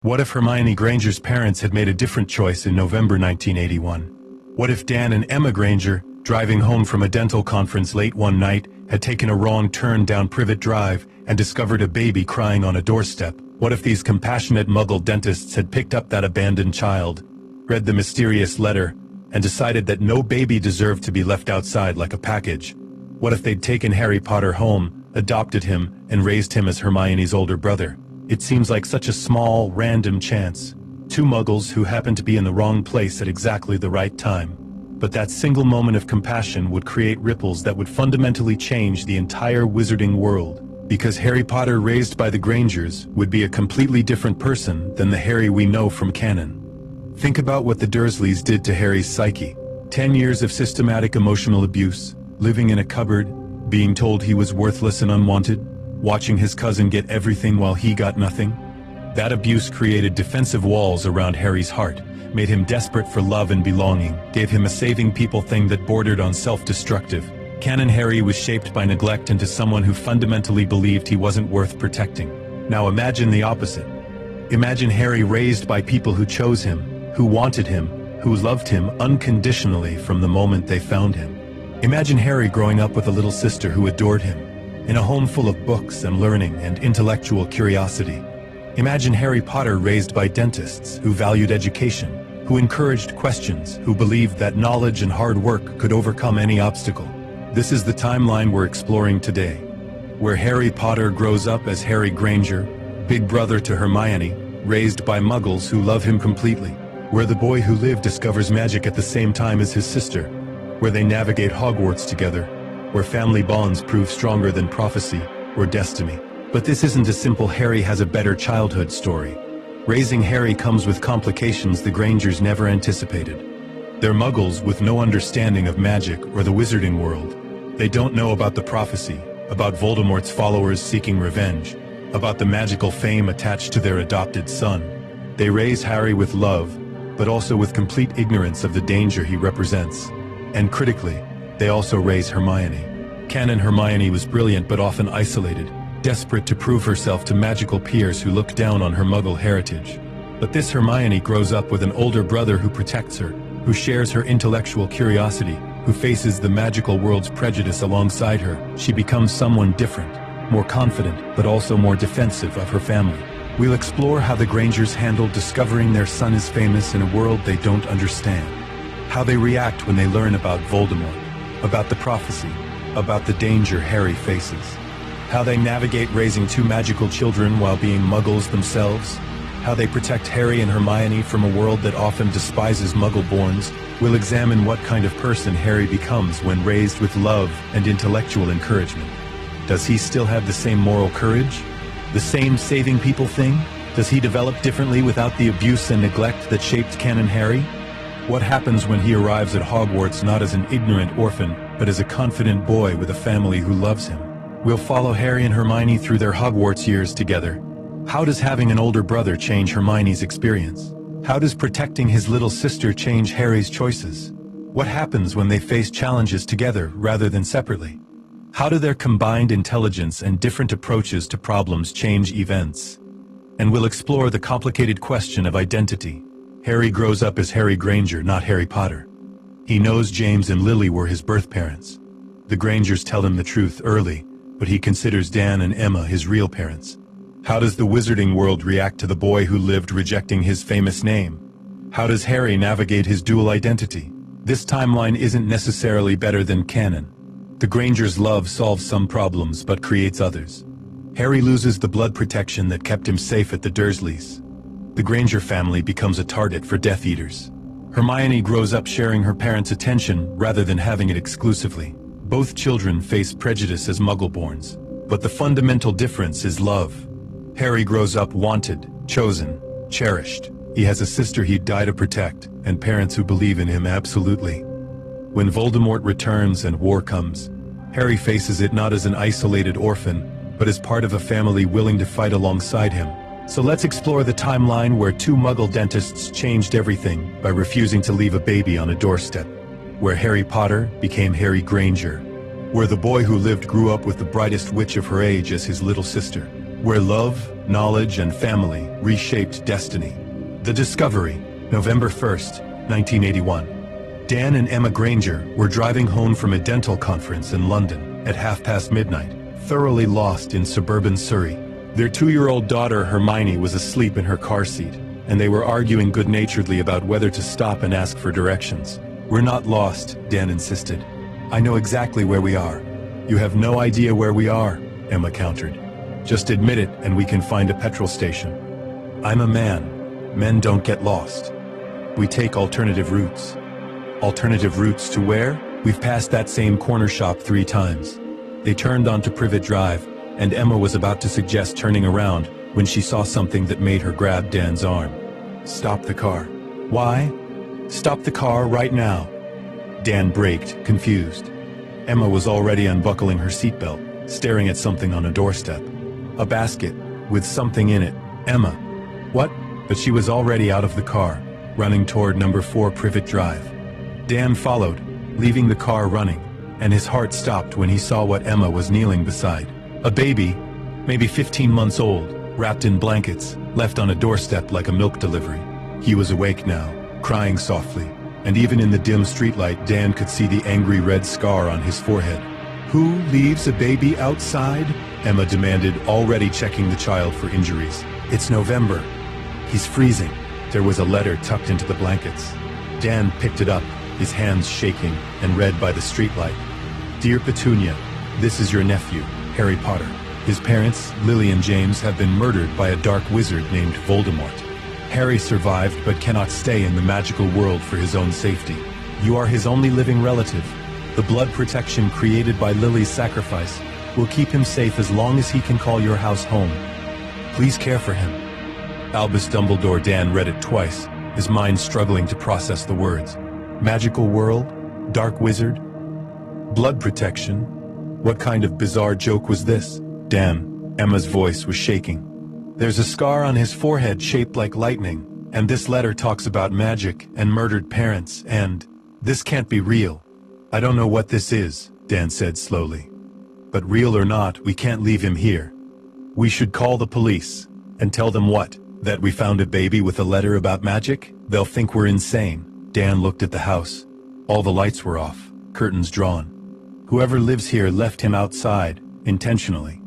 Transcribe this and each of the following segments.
What if Hermione Granger's parents had made a different choice in November 1981? What if Dan and Emma Granger, driving home from a dental conference late one night, had taken a wrong turn down Privet Drive and discovered a baby crying on a doorstep? What if these compassionate Muggle dentists had picked up that abandoned child, read the mysterious letter, and decided that no baby deserved to be left outside like a package? What if they'd taken Harry Potter home, adopted him, and raised him as Hermione's older brother? It seems like such a small, random chance. Two Muggles who happened to be in the wrong place at exactly the right time. But that single moment of compassion would create ripples that would fundamentally change the entire wizarding world. Because Harry Potter raised by the Grangers would be a completely different person than the Harry we know from canon. Think about what the Dursleys did to Harry's psyche. 10 years of systematic emotional abuse, living in a cupboard, being told he was worthless and unwanted, watching his cousin get everything while he got nothing. That abuse created defensive walls around Harry's heart, made him desperate for love and belonging, gave him a saving people thing that bordered on self-destructive. Canon Harry was shaped by neglect into someone who fundamentally believed he wasn't worth protecting. Now imagine the opposite. Imagine Harry raised by people who chose him, who wanted him, who loved him unconditionally from the moment they found him. Imagine Harry growing up with a little sister who adored him, in a home full of books and learning and intellectual curiosity. Imagine Harry Potter raised by dentists who valued education, who encouraged questions, who believed that knowledge and hard work could overcome any obstacle. This is the timeline we're exploring today, where Harry Potter grows up as Harry Granger, big brother to Hermione, raised by Muggles who love him completely, where the boy who lived discovers magic at the same time as his sister, where they navigate Hogwarts together, where family bonds prove stronger than prophecy or destiny. But this isn't a simple Harry has a better childhood story. Raising Harry comes with complications the Grangers never anticipated. They're Muggles with no understanding of magic or the wizarding world. They don't know about the prophecy, about Voldemort's followers seeking revenge, about the magical fame attached to their adopted son. They raise Harry with love, but also with complete ignorance of the danger he represents. And critically, they also raise Hermione. Canon Hermione was brilliant but often isolated, desperate to prove herself to magical peers who looked down on her Muggle heritage. But this Hermione grows up with an older brother who protects her, who shares her intellectual curiosity, who faces the magical world's prejudice alongside her. She becomes someone different, more confident, but also more defensive of her family. We'll explore how the Grangers handled discovering their son is famous in a world they don't understand, how they react when they learn about Voldemort, about the prophecy, about the danger Harry faces, how they navigate raising two magical children while being Muggles themselves, how they protect Harry and Hermione from a world that often despises Muggle-borns. We'll examine what kind of person Harry becomes when raised with love and intellectual encouragement. Does he still have the same moral courage? The same saving people thing? Does he develop differently without the abuse and neglect that shaped Canon Harry? What happens when he arrives at Hogwarts not as an ignorant orphan, but as a confident boy with a family who loves him? We'll follow Harry and Hermione through their Hogwarts years together. How does having an older brother change Hermione's experience? How does protecting his little sister change Harry's choices? What happens when they face challenges together rather than separately? How do their combined intelligence and different approaches to problems change events? And we'll explore the complicated question of identity. Harry grows up as Harry Granger, not Harry Potter. He knows James and Lily were his birth parents. The Grangers tell him the truth early, but he considers Dan and Emma his real parents. How does the wizarding world react to the boy who lived rejecting his famous name? How does Harry navigate his dual identity? This timeline isn't necessarily better than canon. The Grangers' love solves some problems but creates others. Harry loses the blood protection that kept him safe at the Dursleys. The Granger family becomes a target for Death Eaters. Hermione grows up sharing her parents' attention rather than having it exclusively. Both children face prejudice as Muggle-borns, but the fundamental difference is love. Harry grows up wanted, chosen, cherished. He has a sister he'd die to protect, and parents who believe in him absolutely. When Voldemort returns and war comes, Harry faces it not as an isolated orphan, but as part of a family willing to fight alongside him. So let's explore the timeline where two Muggle dentists changed everything by refusing to leave a baby on a doorstep. Where Harry Potter became Harry Granger. Where the boy who lived grew up with the brightest witch of her age as his little sister. Where love, knowledge and family reshaped destiny. The discovery, November 1st, 1981. Dan and Emma Granger were driving home from a dental conference in London at midnight, thoroughly lost in suburban Surrey. Their 2-year-old daughter Hermione was asleep in her car seat, and they were arguing good-naturedly about whether to stop and ask for directions. "We're not lost," Dan insisted. "I know exactly where we are." "You have no idea where we are," Emma countered. "Just admit it and we can find a petrol station." "I'm a man. Men don't get lost. We take alternative routes." "Alternative routes to where?" "We've passed that same corner shop 3 times." They turned onto Privet Drive, and Emma was about to suggest turning around when she saw something that made her grab Dan's arm. "Stop the car." "Why?" "Stop the car right now." Dan braked, confused. Emma was already unbuckling her seatbelt, staring at something on a doorstep. A basket, with something in it. "Emma." "What?" But she was already out of the car, running toward number 4 Privet Drive. Dan followed, leaving the car running, and his heart stopped when he saw what Emma was kneeling beside. A baby, maybe 15 months old, wrapped in blankets, left on a doorstep like a milk delivery. He was awake now, crying softly, and even in the dim streetlight Dan could see the angry red scar on his forehead. "Who leaves a baby outside?" Emma demanded, already checking the child for injuries. "It's November. He's freezing." There was a letter tucked into the blankets. Dan picked it up, his hands shaking, and read by the streetlight. "Dear Petunia, this is your nephew, Harry Potter. His parents, Lily and James, have been murdered by a dark wizard named Voldemort. Harry survived but cannot stay in the magical world for his own safety. You are his only living relative. The blood protection created by Lily's sacrifice will keep him safe as long as he can call your house home. Please care for him. Albus Dumbledore." Dan read it twice, his mind struggling to process the words. Magical world? Dark wizard? Blood protection? What kind of bizarre joke was this? Dan, Emma's voice was shaking. "There's a scar on his forehead shaped like lightning, and this letter talks about magic and murdered parents, and this can't be real." "I don't know what this is," Dan said slowly. "But real or not, we can't leave him here. We should call the police. And tell them what? That we found a baby with a letter about magic? They'll think we're insane." Dan looked at the house. All the lights were off, curtains drawn. Whoever lives here left him outside, intentionally.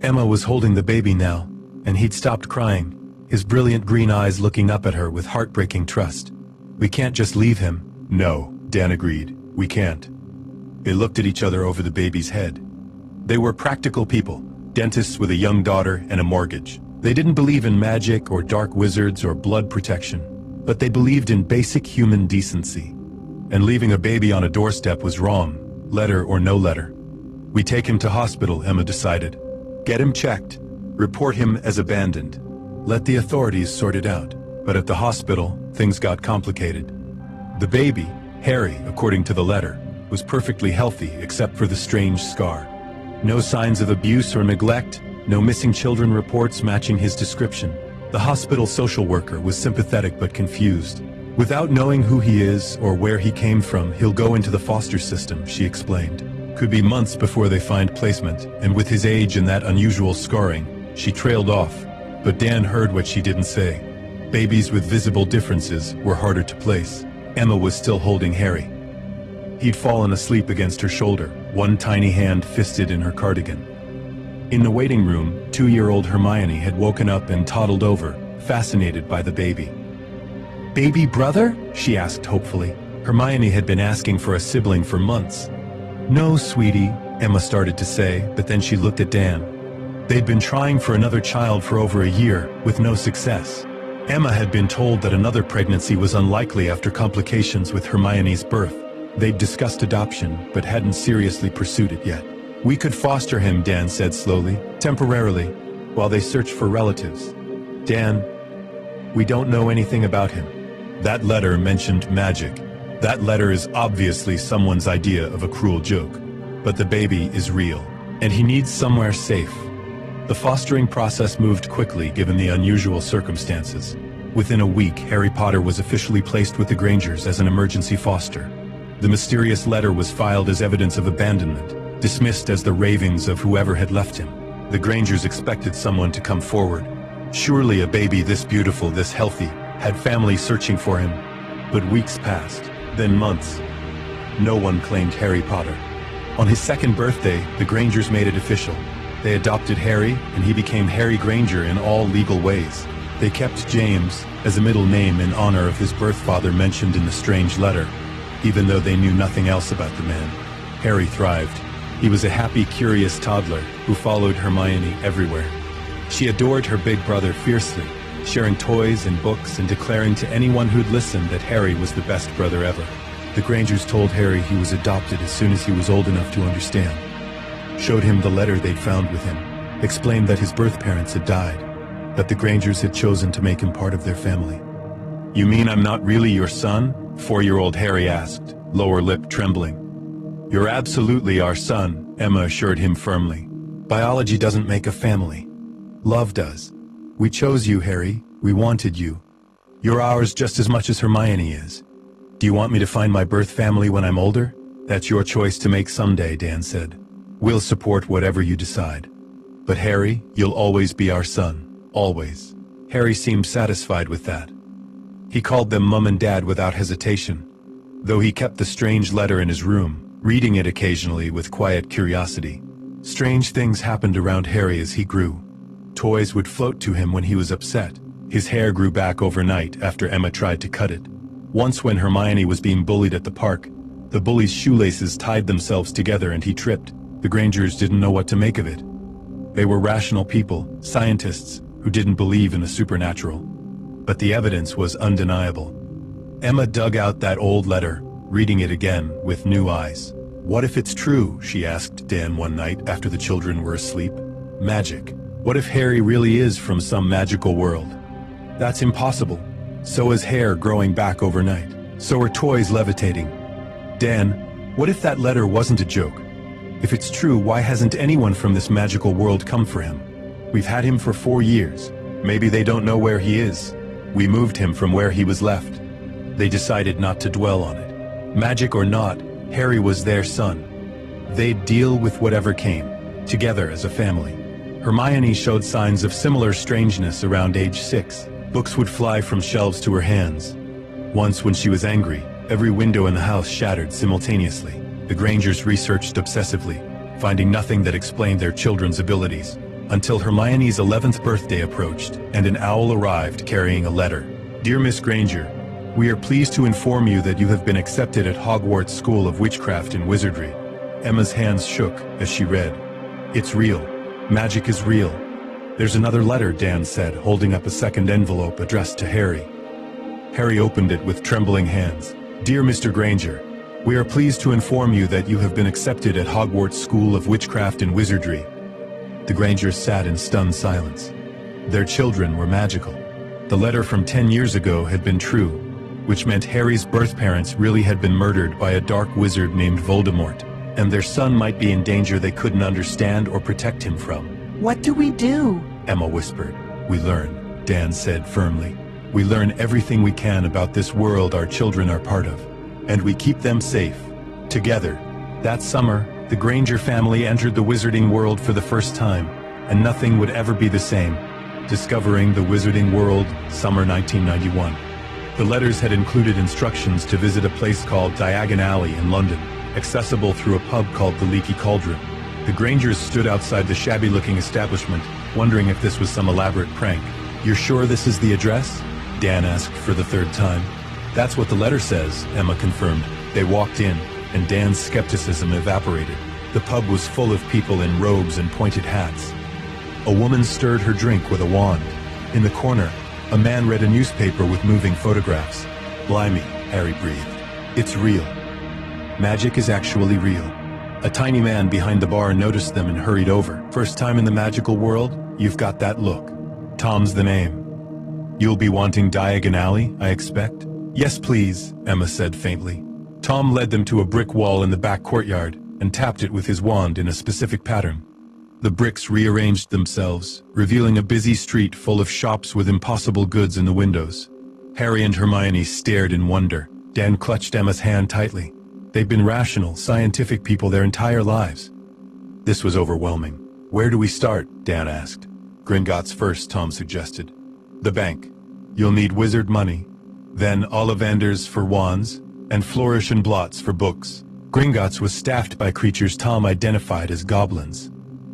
Emma was holding the baby now, and he'd stopped crying, his brilliant green eyes looking up at her with heartbreaking trust. "We can't just leave him." "No," Dan agreed, "we can't." They looked at each other over the baby's head. They were practical people, dentists with a young daughter and a mortgage. They didn't believe in magic or dark wizards or blood protection, but they believed in basic human decency. And leaving a baby on a doorstep was wrong, letter or no letter. "We take him to hospital," Emma decided. "Get him checked. Report him as abandoned. Let the authorities sort it out." But at the hospital, things got complicated. The baby, Harry, according to the letter, was perfectly healthy except for the strange scar. No signs of abuse or neglect, no missing children reports matching his description. The hospital social worker was sympathetic but confused. "Without knowing who he is or where he came from, he'll go into the foster system," she explained. "Could be months before they find placement, and with his age and that unusual scarring," she trailed off, but Dan heard what she didn't say. Babies with visible differences were harder to place. Emma was still holding Harry. He'd fallen asleep against her shoulder, one tiny hand fisted in her cardigan. In the waiting room, 2-year-old Hermione had woken up and toddled over, fascinated by the baby. "Baby brother?" she asked hopefully. Hermione had been asking for a sibling for months. "No, sweetie," Emma started to say, but then she looked at Dan. They'd been trying for another child for over a year, with no success. Emma had been told that another pregnancy was unlikely after complications with Hermione's birth. They'd discussed adoption, but hadn't seriously pursued it yet. "We could foster him," Dan said slowly, "temporarily, while they search for relatives." "Dan, we don't know anything about him. That letter mentioned magic. That letter is obviously someone's idea of a cruel joke. But the baby is real, and he needs somewhere safe." The fostering process moved quickly given the unusual circumstances. Within a week, Harry Potter was officially placed with the Grangers as an emergency foster. The mysterious letter was filed as evidence of abandonment, dismissed as the ravings of whoever had left him. The Grangers expected someone to come forward, Surely a baby this beautiful, this healthy, had family searching for him. But weeks passed, then months. No one claimed Harry Potter. On his second birthday, the Grangers made it official. They adopted Harry, and he became Harry Granger in all legal ways. They kept James as a middle name in honor of his birth father mentioned in the strange letter, even though they knew nothing else about the man. Harry thrived. He was a happy, curious toddler who followed Hermione everywhere. She adored her big brother fiercely, sharing toys and books and declaring to anyone who'd listen that Harry was the best brother ever. The Grangers told Harry he was adopted as soon as he was old enough to understand. Showed him the letter they'd found with him, explained that his birth parents had died, that the Grangers had chosen to make him part of their family. "You mean I'm not really your son?" 4-year-old Harry asked, lower lip trembling. "You're absolutely our son," Emma assured him firmly. "Biology doesn't make a family. Love does. We chose you, Harry. We wanted you. You're ours just as much as Hermione is. Do you want me to find my birth family when I'm older? That's your choice to make someday," Dan said. "We'll support whatever you decide. But Harry, you'll always be our son. Always." Harry seemed satisfied with that. He called them Mum and Dad without hesitation, though he kept the strange letter in his room, reading it occasionally with quiet curiosity. Strange things happened around Harry as he grew. Toys would float to him when he was upset. His hair grew back overnight after Emma tried to cut it. Once when Hermione was being bullied at the park, the bully's shoelaces tied themselves together and he tripped. The Grangers didn't know what to make of it. They were rational people, scientists, who didn't believe in the supernatural. But the evidence was undeniable. Emma dug out that old letter, reading it again with new eyes. "What if it's true?" she asked Dan one night after the children were asleep. "Magic. What if Harry really is from some magical world?" "That's impossible. So is hair growing back overnight. So are toys levitating." "Dan, what if that letter wasn't a joke? If it's true, why hasn't anyone from this magical world come for him? We've had him for 4 years. Maybe they don't know where he is. We moved him from where he was left." They decided not to dwell on it. Magic or not, Harry was their son. They'd deal with whatever came, together as a family. Hermione showed signs of similar strangeness around age 6. Books would fly from shelves to her hands. Once when she was angry, every window in the house shattered simultaneously. The Grangers researched obsessively, finding nothing that explained their children's abilities, until Hermione's 11th birthday approached, and an owl arrived carrying a letter. "Dear Miss Granger, we are pleased to inform you that you have been accepted at Hogwarts School of Witchcraft and Wizardry." Emma's hands shook as she read. "It's real. Magic is real." "There's another letter," Dan said, holding up a second envelope addressed to Harry. Harry opened it with trembling hands. "Dear Mr. Granger, we are pleased to inform you that you have been accepted at Hogwarts School of Witchcraft and Wizardry." The Grangers sat in stunned silence. Their children were magical. The letter from 10 years ago had been true, which meant Harry's birth parents really had been murdered by a dark wizard named Voldemort, and their son might be in danger they couldn't understand or protect him from. "What do we do?" Emma whispered. "We learn," Dan said firmly. "We learn everything we can about this world our children are part of, and we keep them safe, together." That summer, the Granger family entered the wizarding world for the first time, and nothing would ever be the same. Discovering the Wizarding World, summer 1991. The letters had included instructions to visit a place called Diagon Alley in London, accessible through a pub called the Leaky Cauldron. The Grangers stood outside the shabby-looking establishment, wondering if this was some elaborate prank. "You're sure this is the address?" Dan asked for the third time. "That's what the letter says," Emma confirmed. They walked in, and Dan's skepticism evaporated. The pub was full of people in robes and pointed hats. A woman stirred her drink with a wand. In the corner, a man read a newspaper with moving photographs. "Blimey," Harry breathed. "It's real. Magic is actually real." A tiny man behind the bar noticed them and hurried over. "First time in the magical world? You've got that look. Tom's the name. You'll be wanting Diagon Alley, I expect?" "Yes, please," Emma said faintly. Tom led them to a brick wall in the back courtyard and tapped it with his wand in a specific pattern. The bricks rearranged themselves, revealing a busy street full of shops with impossible goods in the windows. Harry and Hermione stared in wonder. Dan clutched Emma's hand tightly. They'd been rational, scientific people their entire lives. This was overwhelming. "Where do we start?" Dan asked. Gringotts first, Tom suggested. The bank. You'll need wizard money. Then Ollivanders for wands, and Flourish and Blots for books. Gringotts was staffed by creatures Tom identified as goblins.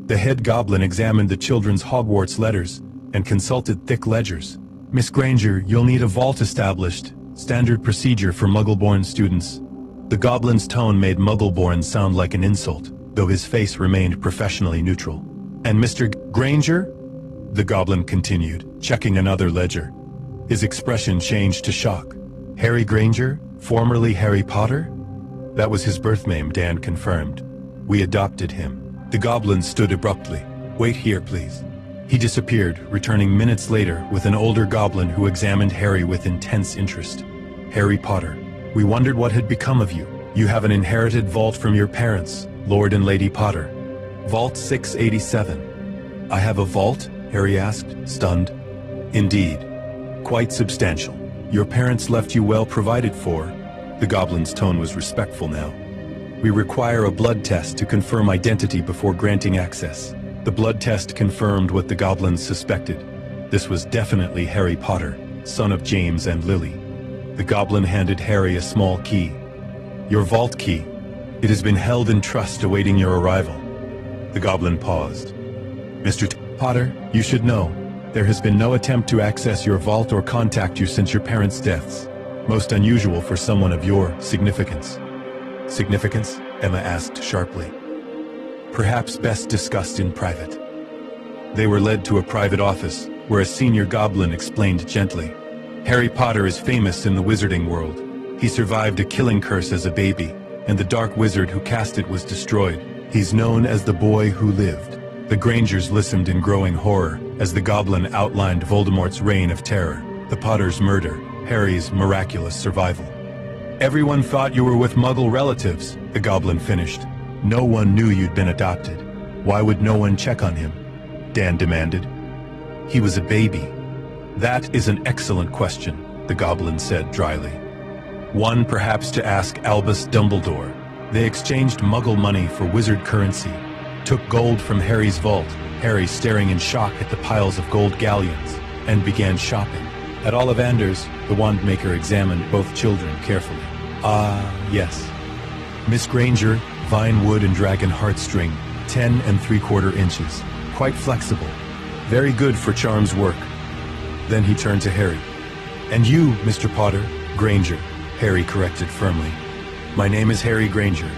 The head goblin examined the children's Hogwarts letters and consulted thick ledgers. Miss Granger, you'll need a vault established, standard procedure for Muggle-born students. The goblin's tone made Muggle-born sound like an insult, though his face remained professionally neutral. And Mr. Granger? The goblin continued, checking another ledger. His expression changed to shock. Harry Granger, formerly Harry Potter? That was his birth name, Dan confirmed. We adopted him. The goblin stood abruptly. Wait here, please. He disappeared, returning minutes later with an older goblin who examined Harry with intense interest. Harry Potter. We wondered what had become of you. You have an inherited vault from your parents, Lord and Lady Potter. Vault 687. I have a vault? Harry asked, stunned. Indeed. Quite substantial. Your parents left you well provided for. The goblin's tone was respectful now. We require a blood test to confirm identity before granting access. The blood test confirmed what the goblins suspected. This was definitely Harry Potter, son of James and Lily. The goblin handed Harry a small key. Your vault key. It has been held in trust awaiting your arrival. The goblin paused. Mr. Potter, you should know, there has been no attempt to access your vault or contact you since your parents' deaths. Most unusual for someone of your significance. Significance? Emma asked sharply. Perhaps best discussed in private. They were led to a private office, where a senior goblin explained gently. Harry Potter is famous in the wizarding world. He survived a killing curse as a baby, and the dark wizard who cast it was destroyed. He's known as the boy who lived. The Grangers listened in growing horror as the goblin outlined Voldemort's reign of terror, the Potter's murder, Harry's miraculous survival. Everyone thought you were with Muggle relatives, the goblin finished. No one knew you'd been adopted. Why would no one check on him? Dan demanded. He was a baby. That is an excellent question, the goblin said dryly. One perhaps to ask Albus Dumbledore. They exchanged Muggle money for wizard currency, took gold from Harry's vault, Harry staring in shock at the piles of gold galleons, and began shopping. At Ollivanders, the wand maker examined both children carefully. Ah, yes. Miss Granger, vine wood and dragon heartstring, 10 3/4 inches. Quite flexible. Very good for charms work. Then he turned to Harry. And you, Mr. Potter, Granger, Harry corrected firmly. My name is Harry Granger.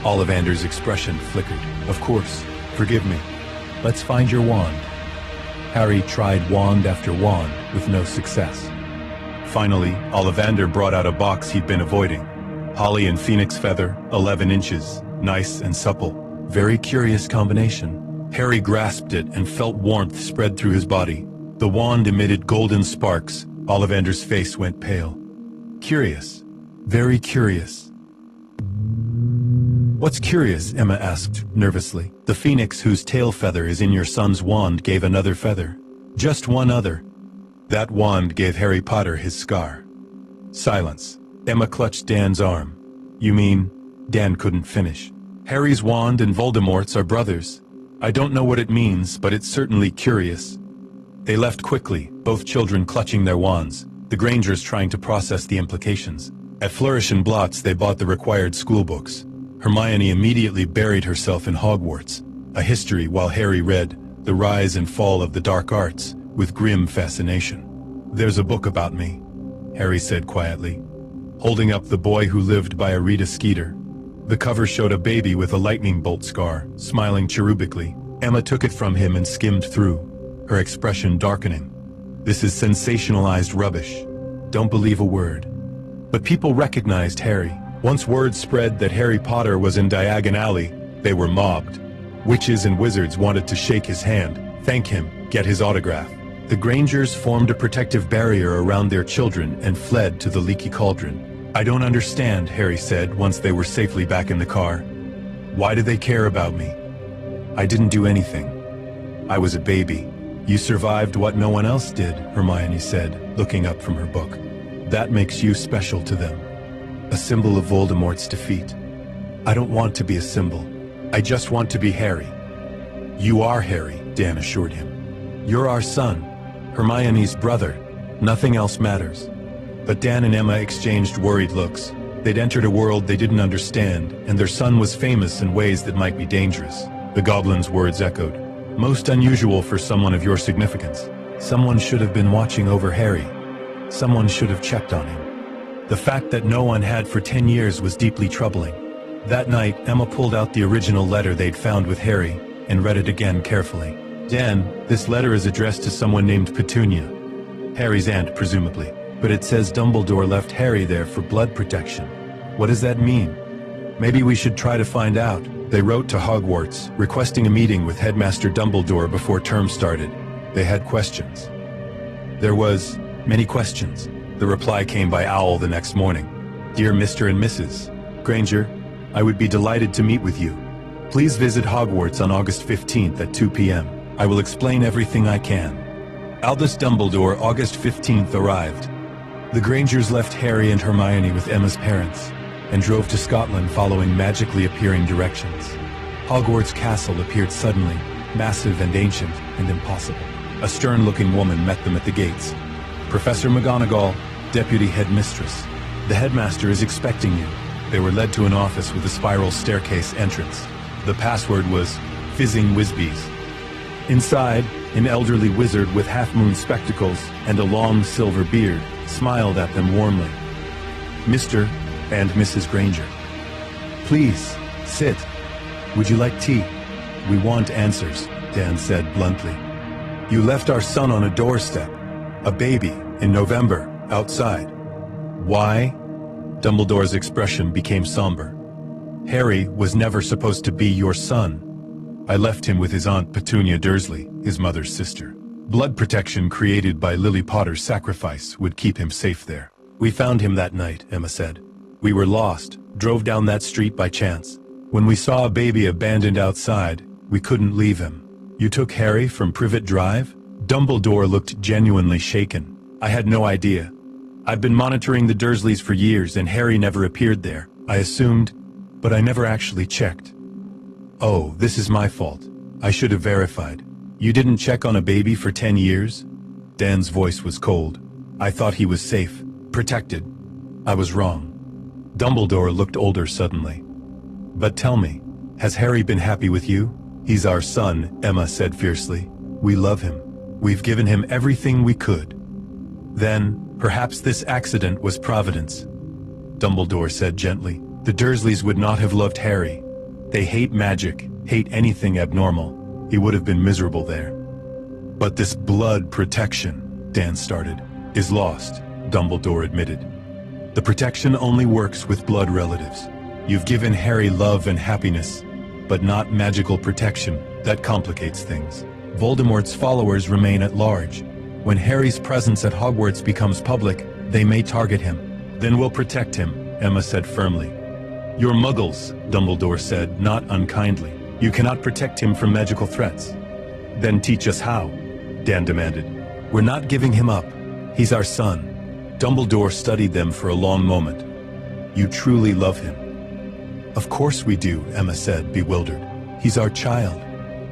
Ollivander's expression flickered. Of course, forgive me. Let's find your wand. Harry tried wand after wand with no success. Finally, Ollivander brought out a box he'd been avoiding. Holly and phoenix feather, 11 inches, nice and supple. Very curious combination. Harry grasped it and felt warmth spread through his body. The wand emitted golden sparks. Ollivander's face went pale. Curious. Very curious. What's curious? Emma asked, nervously. The phoenix whose tail feather is in your son's wand gave another feather. Just one other. That wand gave Harry Potter his scar. Silence. Emma clutched Dan's arm. You mean? Dan couldn't finish. Harry's wand and Voldemort's are brothers. I don't know what it means, but it's certainly curious. They left quickly, both children clutching their wands, the Grangers trying to process the implications. At Flourish and Blots, they bought the required schoolbooks. Hermione immediately buried herself in Hogwarts, a history while Harry read The Rise and Fall of the Dark Arts with grim fascination. There's a book about me, Harry said quietly, holding up The Boy Who Lived by a Rita Skeeter. The cover showed a baby with a lightning bolt scar, smiling cherubically. Emma took it from him and skimmed through, her expression darkening. This is sensationalized rubbish. Don't believe a word. But people recognized Harry. Once word spread that Harry Potter was in Diagon Alley, they were mobbed. Witches and wizards wanted to shake his hand, thank him, get his autograph. The Grangers formed a protective barrier around their children and fled to the Leaky Cauldron. I don't understand, Harry said once they were safely back in the car. Why do they care about me? I didn't do anything. I was a baby. You survived what no one else did, Hermione said, looking up from her book. That makes you special to them. A symbol of Voldemort's defeat. I don't want to be a symbol. I just want to be Harry. You are Harry, Dan assured him. You're our son, Hermione's brother. Nothing else matters." But Dan and Emma exchanged worried looks. They'd entered a world they didn't understand, and their son was famous in ways that might be dangerous. The goblin's words echoed. "Most unusual for someone of your significance. Someone should have been watching over Harry. Someone should have checked on him." The fact that no one had for 10 years was deeply troubling. That night, Emma pulled out the original letter they'd found with Harry and read it again carefully. "Dan, this letter is addressed to someone named Petunia. Harry's aunt, presumably. But it says Dumbledore left Harry there for blood protection. What does that mean? Maybe we should try to find out." They wrote to Hogwarts, requesting a meeting with Headmaster Dumbledore before term started. They had questions. There was many questions. The reply came by owl the next morning. "Dear Mr. and Mrs. Granger, I would be delighted to meet with you. Please visit Hogwarts on August 15th at 2 p.m. I will explain everything I can." Albus Dumbledore, August 15th, arrived. The Grangers left Harry and Hermione with Emma's parents and drove to Scotland following magically appearing directions. Hogwarts Castle appeared suddenly, massive and ancient and impossible. A stern-looking woman met them at the gates. "Professor McGonagall, Deputy Headmistress. The headmaster is expecting you." They were led to an office with a spiral staircase entrance. The password was "Fizzing Whizbees." Inside, an elderly wizard with half-moon spectacles and a long silver beard smiled at them warmly. "Mr. and Mrs. Granger, please, sit. Would you like tea?" "We want answers," Dan said bluntly. "You left our son on a doorstep, a baby, in November, outside. Why?" Dumbledore's expression became somber. "Harry was never supposed to be your son. I left him with his Aunt Petunia Dursley, his mother's sister. Blood protection created by Lily Potter's sacrifice would keep him safe there. We found him that night," Emma said. "We were lost, drove down that street by chance. When we saw a baby abandoned outside, we couldn't leave him." "You took Harry from Privet Drive?" Dumbledore looked genuinely shaken. "I had no idea. I've been monitoring the Dursleys for years and Harry never appeared there. I assumed, but I never actually checked." "Oh, this is my fault. I should have verified. You didn't check on a baby for 10 years? Dan's voice was cold. "I thought he was safe, protected. I was wrong." Dumbledore looked older suddenly. "But tell me, has Harry been happy with you?" "He's our son," Emma said fiercely. "We love him. We've given him everything we could." "Then, perhaps this accident was Providence," Dumbledore said gently. "The Dursleys would not have loved Harry. They hate magic, hate anything abnormal. He would have been miserable there." "But this blood protection," Dan started, "is lost," Dumbledore admitted. "The protection only works with blood relatives. You've given Harry love and happiness, but not magical protection. That complicates things. Voldemort's followers remain at large. When Harry's presence at Hogwarts becomes public, they may target him. Then we'll protect him," Emma said firmly. "You're muggles," Dumbledore said, not unkindly. "You cannot protect him from magical threats." "Then teach us how," Dan demanded. "We're not giving him up. He's our son." Dumbledore studied them for a long moment. "You truly love him?" "Of course we do," Emma said, bewildered. "He's our child."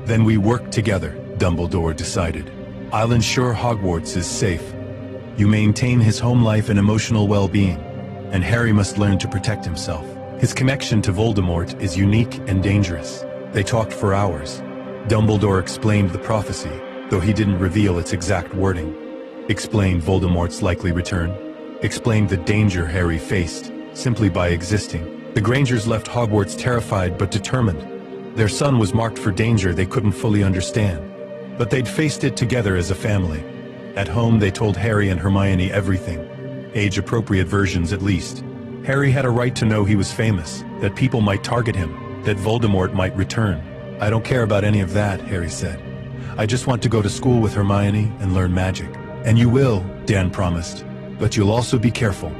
"Then we work together," Dumbledore decided. "I'll ensure Hogwarts is safe. You maintain his home life and emotional well-being, and Harry must learn to protect himself. His connection to Voldemort is unique and dangerous." They talked for hours. Dumbledore explained the prophecy, though he didn't reveal its exact wording. Explained Voldemort's likely return. Explained the danger Harry faced, simply by existing. The Grangers left Hogwarts terrified but determined. Their son was marked for danger they couldn't fully understand. But they'd faced it together as a family. At home they told Harry and Hermione everything. Age-appropriate versions at least. Harry had a right to know he was famous, that people might target him, that Voldemort might return. "I don't care about any of that," Harry said. "I just want to go to school with Hermione and learn magic." "And you will," Dan promised. "But you'll also be careful.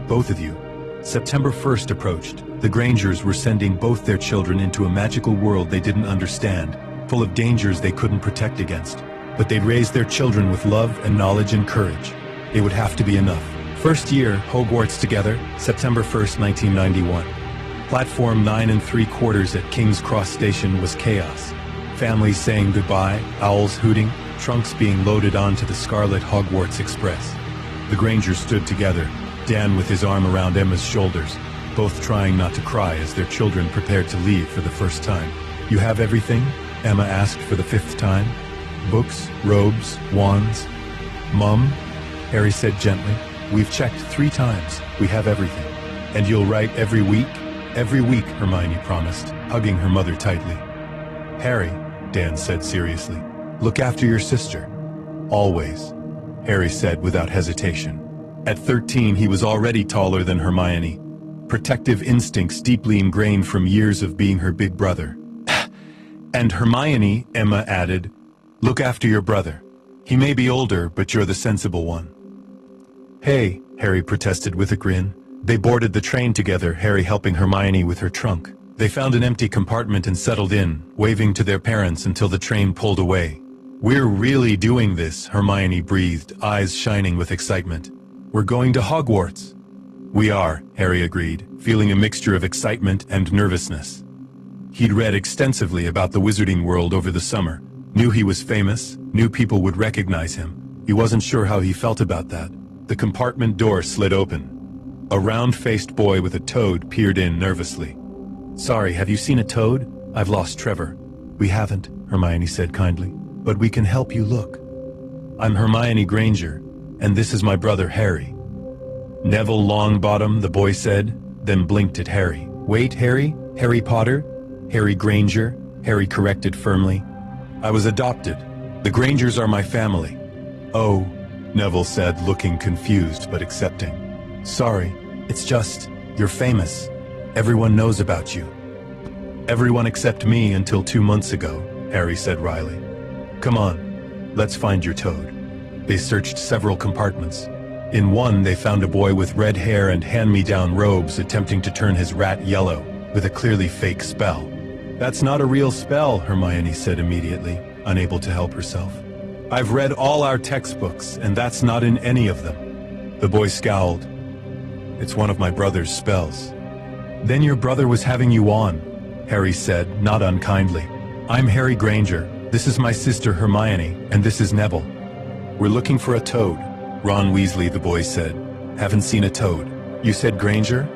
Both of you." September 1st approached. The Grangers were sending both their children into a magical world they didn't understand, full of dangers they couldn't protect against. But they'd raise their children with love and knowledge and courage. It would have to be enough. First year, Hogwarts together, September 1st, 1991. Platform 9 3/4 at King's Cross Station was chaos. Families saying goodbye, owls hooting, trunks being loaded onto the Scarlet Hogwarts Express. The Grangers stood together, Dan with his arm around Emma's shoulders, both trying not to cry as their children prepared to leave for the first time. "You have everything?" Emma asked for the 5th time. "Books, robes, wands?" "Mum," Harry said gently, "we've checked 3 times. We have everything." "And you'll write every week?" "Every week," Hermione promised, hugging her mother tightly. "Harry," Dan said seriously, "look after your sister." "Always," Harry said without hesitation. At 13, he was already taller than Hermione, protective instincts deeply ingrained from years of being her big brother. "And Hermione," Emma added, "look after your brother. He may be older, but you're the sensible one." "Hey," Harry protested with a grin. They boarded the train together, Harry helping Hermione with her trunk. They found an empty compartment and settled in, waving to their parents until the train pulled away. "We're really doing this," Hermione breathed, eyes shining with excitement. "We're going to Hogwarts." "We are," Harry agreed, feeling a mixture of excitement and nervousness. He'd read extensively about the wizarding world over the summer, knew he was famous, knew people would recognize him. He wasn't sure how he felt about that. The compartment door slid open. A round-faced boy with a toad peered in nervously. "Sorry, have you seen a toad? I've lost Trevor." "We haven't," Hermione said kindly, "but we can help you look." "I'm Hermione Granger, and this is my brother Harry." "Neville Longbottom," the boy said, then blinked at Harry. "Wait, Harry? Harry Potter? Harry Granger," Harry corrected firmly. "I was adopted. The Grangers are my family." "Oh," Neville said, looking confused but accepting. "Sorry, it's just, you're famous. Everyone knows about you." "Everyone except me until 2 months ago," Harry said wryly. "Come on, let's find your toad." They searched several compartments. In one, they found a boy with red hair and hand-me-down robes attempting to turn his rat yellow with a clearly fake spell. "That's not a real spell," Hermione said immediately, unable to help herself. "I've read all our textbooks, and that's not in any of them." The boy scowled. "It's one of my brother's spells." "Then your brother was having you on," Harry said, not unkindly. "I'm Harry Granger, this is my sister Hermione, and this is Neville. We're looking for a toad." "Ron Weasley," the boy said. "Haven't seen a toad." "You said Granger?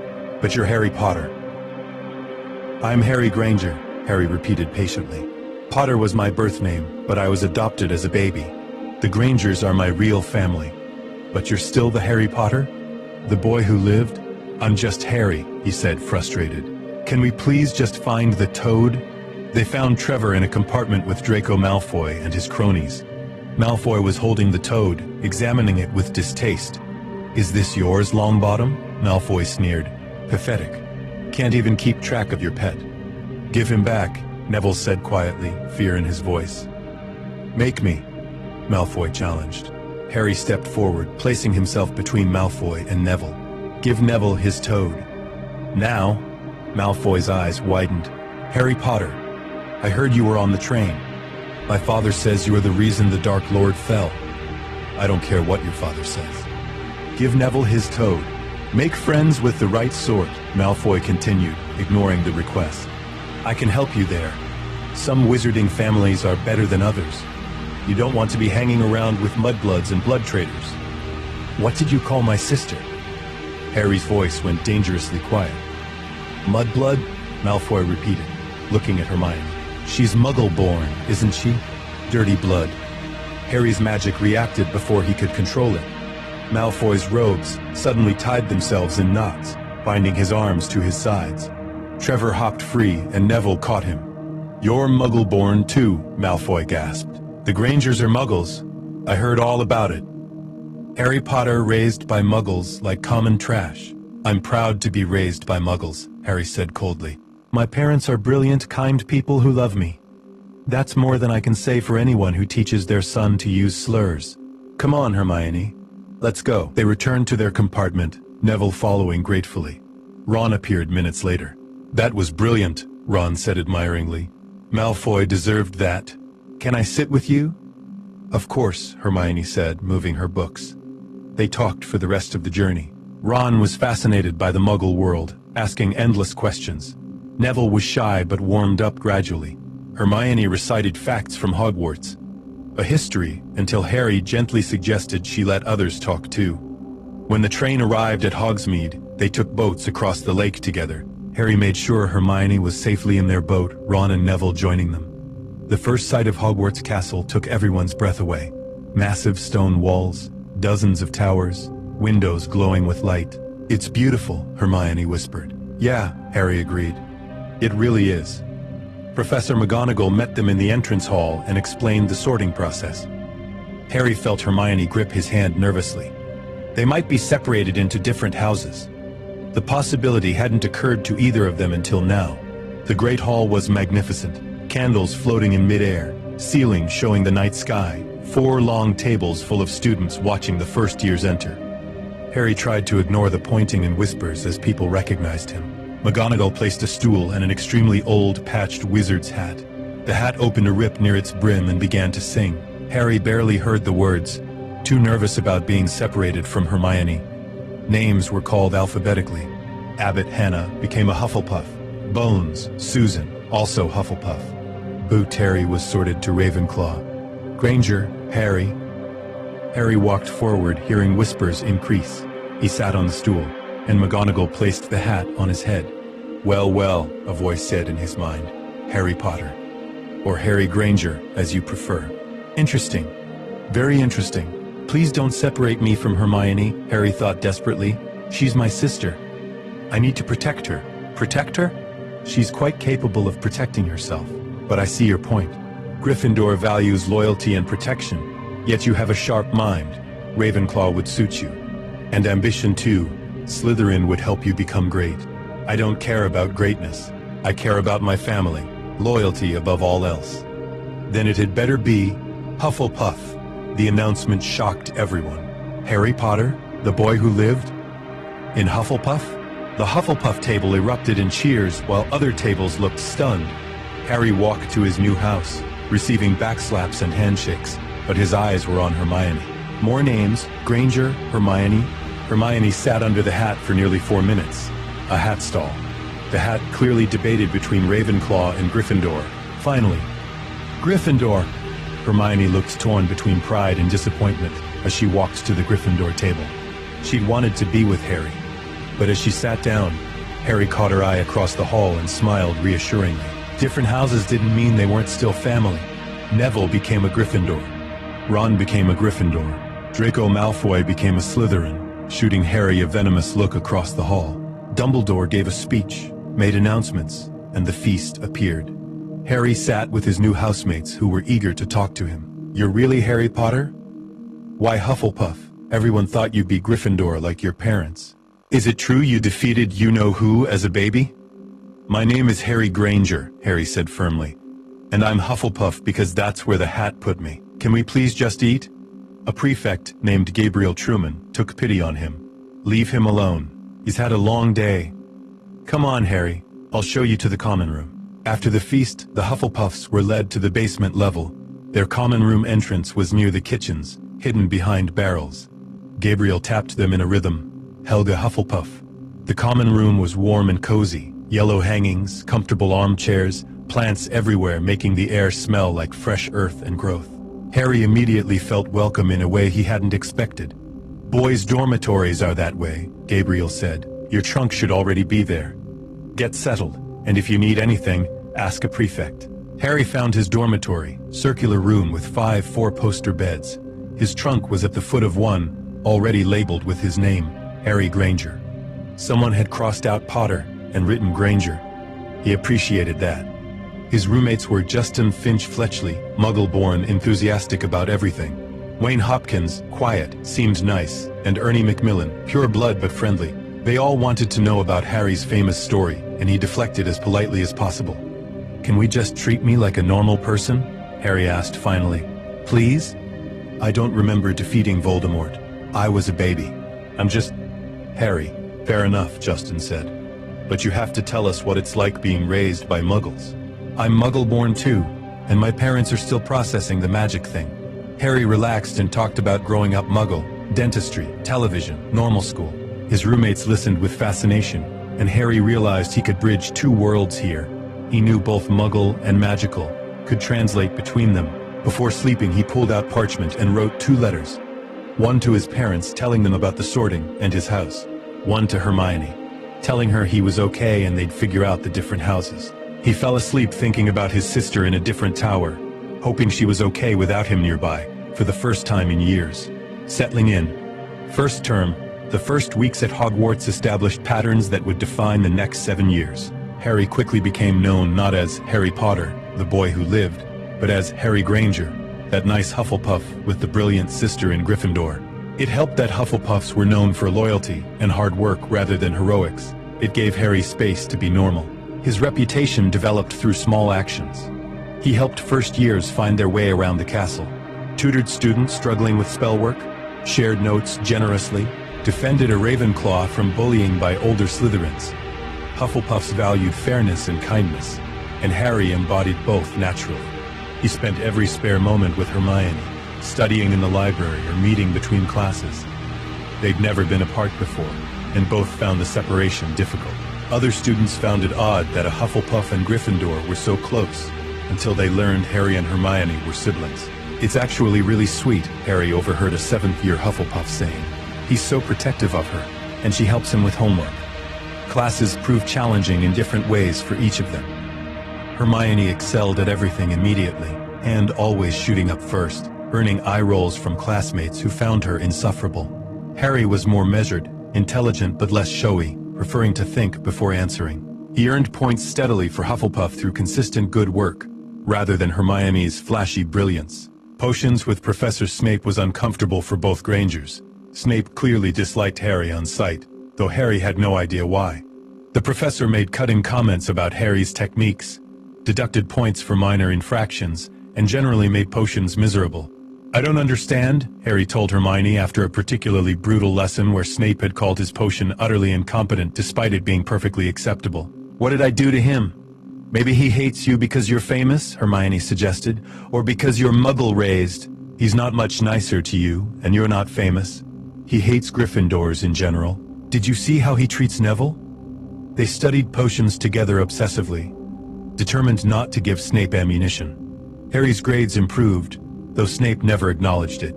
But you're Harry Potter." "I'm Harry Granger," Harry repeated patiently. "Potter was my birth name, but I was adopted as a baby. The Grangers are my real family." "But you're still the Harry Potter? The boy who lived?" "I'm just Harry," he said, frustrated. "Can we please just find the toad?" They found Trevor in a compartment with Draco Malfoy and his cronies. Malfoy was holding the toad, examining it with distaste. "Is this yours, Longbottom?" Malfoy sneered. "Pathetic. Can't even keep track of your pet." "Give him back," Neville said quietly, fear in his voice. "Make me," Malfoy challenged. Harry stepped forward, placing himself between Malfoy and Neville. "Give Neville his toad." "Now?" Malfoy's eyes widened. "Harry Potter, I heard you were on the train. My father says you are the reason the Dark Lord fell." "I don't care what your father says. Give Neville his toad. Make friends with the right sort," Malfoy continued, ignoring the request. "I can help you there. Some wizarding families are better than others. You don't want to be hanging around with mudbloods and blood traitors." "What did you call my sister?" Harry's voice went dangerously quiet. "Mudblood?" Malfoy repeated, looking at Hermione. "She's Muggle-born, isn't she? Dirty blood." Harry's magic reacted before he could control it. Malfoy's robes suddenly tied themselves in knots, binding his arms to his sides. Trevor hopped free and Neville caught him. "You're Muggle-born too," Malfoy gasped. "The Grangers are Muggles. I heard all about it." "Harry Potter raised by Muggles like common trash." "I'm proud to be raised by Muggles," Harry said coldly. "My parents are brilliant, kind people who love me. That's more than I can say for anyone who teaches their son to use slurs. Come on, Hermione. Let's go." They returned to their compartment, Neville following gratefully. Ron appeared minutes later. "That was brilliant," Ron said admiringly. "Malfoy deserved that. Can I sit with you?" "Of course," Hermione said, moving her books. They talked for the rest of the journey. Ron was fascinated by the Muggle world, asking endless questions. Neville was shy but warmed up gradually. Hermione recited facts from Hogwarts. a history, until Harry gently suggested she let others talk too. When the train arrived at Hogsmeade, they took boats across the lake together. Harry made sure Hermione was safely in their boat, Ron and Neville joining them. The first sight of Hogwarts Castle took everyone's breath away. Massive stone walls, dozens of towers, windows glowing with light. "It's beautiful," Hermione whispered. "Yeah," Harry agreed. "It really is." Professor McGonagall met them in the entrance hall and explained the sorting process. Harry felt Hermione grip his hand nervously. They might be separated into different houses. The possibility hadn't occurred to either of them until now. The Great Hall was magnificent, candles floating in mid-air, ceilings showing the night sky, 4 long tables full of students watching the first years enter. Harry tried to ignore the pointing and whispers as people recognized him. McGonagall placed a stool and an extremely old, patched wizard's hat. The hat opened a rip near its brim and began to sing. Harry barely heard the words, too nervous about being separated from Hermione. Names were called alphabetically. Abbott Hannah became a Hufflepuff. Bones, Susan, also Hufflepuff. Boot Harry was sorted to Ravenclaw. Granger, Harry. Harry walked forward, hearing whispers increase. He sat on the stool, and McGonagall placed the hat on his head. "Well, well," a voice said in his mind. "Harry Potter. Or Harry Granger, as you prefer." "Interesting. Very interesting. Please don't separate me from Hermione," Harry thought desperately. "She's my sister. I need to protect her." "Protect her?" "She's quite capable of protecting herself. But I see your point. Gryffindor values loyalty and protection, yet you have a sharp mind. Ravenclaw would suit you. And ambition too. Slytherin would help you become great. I don't care about greatness. I care about my family. Loyalty above all else." "Then it had better be Hufflepuff." The announcement shocked everyone. Harry Potter, the boy who lived in Hufflepuff? The Hufflepuff table erupted in cheers while other tables looked stunned. Harry walked to his new house, receiving backslaps and handshakes, but his eyes were on Hermione. More names: Granger, Hermione. Hermione sat under the hat for nearly 4 minutes. A hat stall. The hat clearly debated between Ravenclaw and Gryffindor. Finally, "Gryffindor!" Hermione looked torn between pride and disappointment as she walked to the Gryffindor table. She'd wanted to be with Harry, but as she sat down, Harry caught her eye across the hall and smiled reassuringly. Different houses didn't mean they weren't still family. Neville became a Gryffindor. Ron became a Gryffindor. Draco Malfoy became a Slytherin, shooting Harry a venomous look across the hall. Dumbledore gave a speech, made announcements, and the feast appeared. Harry sat with his new housemates who were eager to talk to him. "You're really Harry Potter? Why Hufflepuff? Everyone thought you'd be Gryffindor like your parents. Is it true you defeated you-know-who as a baby?" "My name is Harry Granger," Harry said firmly. "And I'm Hufflepuff because that's where the hat put me. Can we please just eat?" A prefect named Gabriel Truman took pity on him. "Leave him alone. He's had a long day. Come on, Harry. I'll show you to the common room." After the feast, the Hufflepuffs were led to the basement level. Their common room entrance was near the kitchens, hidden behind barrels. Gabriel tapped them in a rhythm. Helga Hufflepuff. The common room was warm and cozy. Yellow hangings, comfortable armchairs, plants everywhere making the air smell like fresh earth and growth. Harry immediately felt welcome in a way he hadn't expected. "Boys' dormitories are that way," Gabriel said. "Your trunk should already be there. Get settled, and if you need anything, ask a prefect." Harry found his dormitory, circular room with 5 four-poster beds. His trunk was at the foot of one, already labeled with his name, Harry Granger. Someone had crossed out Potter and written Granger. He appreciated that. His roommates were Justin Finch Fletchley, Muggle-born, enthusiastic about everything. Wayne Hopkins, quiet, seemed nice, and Ernie Macmillan, pure blood but friendly. They all wanted to know about Harry's famous story, and he deflected as politely as possible. "Can we just treat me like a normal person?" Harry asked finally. "Please? I don't remember defeating Voldemort. I was a baby. I'm just Harry." "Fair enough," Justin said. "But you have to tell us what it's like being raised by Muggles." "I'm Muggle-born too, and my parents are still processing the magic thing." Harry relaxed and talked about growing up Muggle, dentistry, television, normal school. His roommates listened with fascination, and Harry realized he could bridge 2 worlds here. He knew both Muggle and magical, could translate between them, Before sleeping, he pulled out parchment and wrote 2 letters. One to his parents, telling them about the sorting and his house. One to Hermione, telling her he was okay and they'd figure out the different houses. He fell asleep thinking about his sister in a different tower, hoping she was okay without him nearby, for the first time in years. Settling in. First term, the first weeks at Hogwarts established patterns that would define the next 7 years. Harry quickly became known not as Harry Potter, the boy who lived, but as Harry Granger, that nice Hufflepuff with the brilliant sister in Gryffindor. It helped that Hufflepuffs were known for loyalty and hard work rather than heroics. It gave Harry space to be normal. His reputation developed through small actions. He helped first years find their way around the castle, tutored students struggling with spell work, shared notes generously, defended a Ravenclaw from bullying by older Slytherins. Hufflepuffs valued fairness and kindness, and Harry embodied both naturally. He spent every spare moment with Hermione, studying in the library or meeting between classes. They'd never been apart before, and both found the separation difficult. Other students found it odd that a Hufflepuff and Gryffindor were so close, until they learned Harry and Hermione were siblings. "It's actually really sweet," Harry overheard a 7th-year Hufflepuff saying. "He's so protective of her, and she helps him with homework." Classes proved challenging in different ways for each of them. Hermione excelled at everything immediately, and always shooting up first, earning eye rolls from classmates who found her insufferable. Harry was more measured, intelligent but less showy, preferring to think before answering. He earned points steadily for Hufflepuff through consistent good work, rather than Hermione's flashy brilliance. Potions with Professor Snape was uncomfortable for both Grangers. Snape clearly disliked Harry on sight, though Harry had no idea why. The professor made cutting comments about Harry's techniques, deducted points for minor infractions, and generally made potions miserable. "I don't understand," Harry told Hermione after a particularly brutal lesson where Snape had called his potion utterly incompetent despite it being perfectly acceptable. "What did I do to him?" "Maybe he hates you because you're famous," Hermione suggested, "or because you're muggle-raised. He's not much nicer to you, and you're not famous. He hates Gryffindors in general. Did you see how he treats Neville?" They studied potions together obsessively, determined not to give Snape ammunition. Harry's grades improved, though Snape never acknowledged it.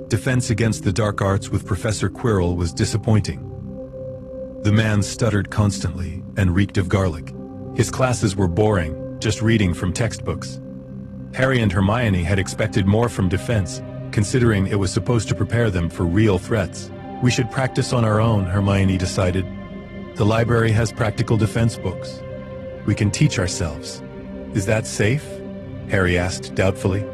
Defense against the dark arts with Professor Quirrell was disappointing. The man stuttered constantly and reeked of garlic. His classes were boring, just reading from textbooks. Harry and Hermione had expected more from defense, considering it was supposed to prepare them for real threats. "We should practice on our own," Hermione decided. "The library has practical defense books. We can teach ourselves." "Is that safe?" Harry asked doubtfully.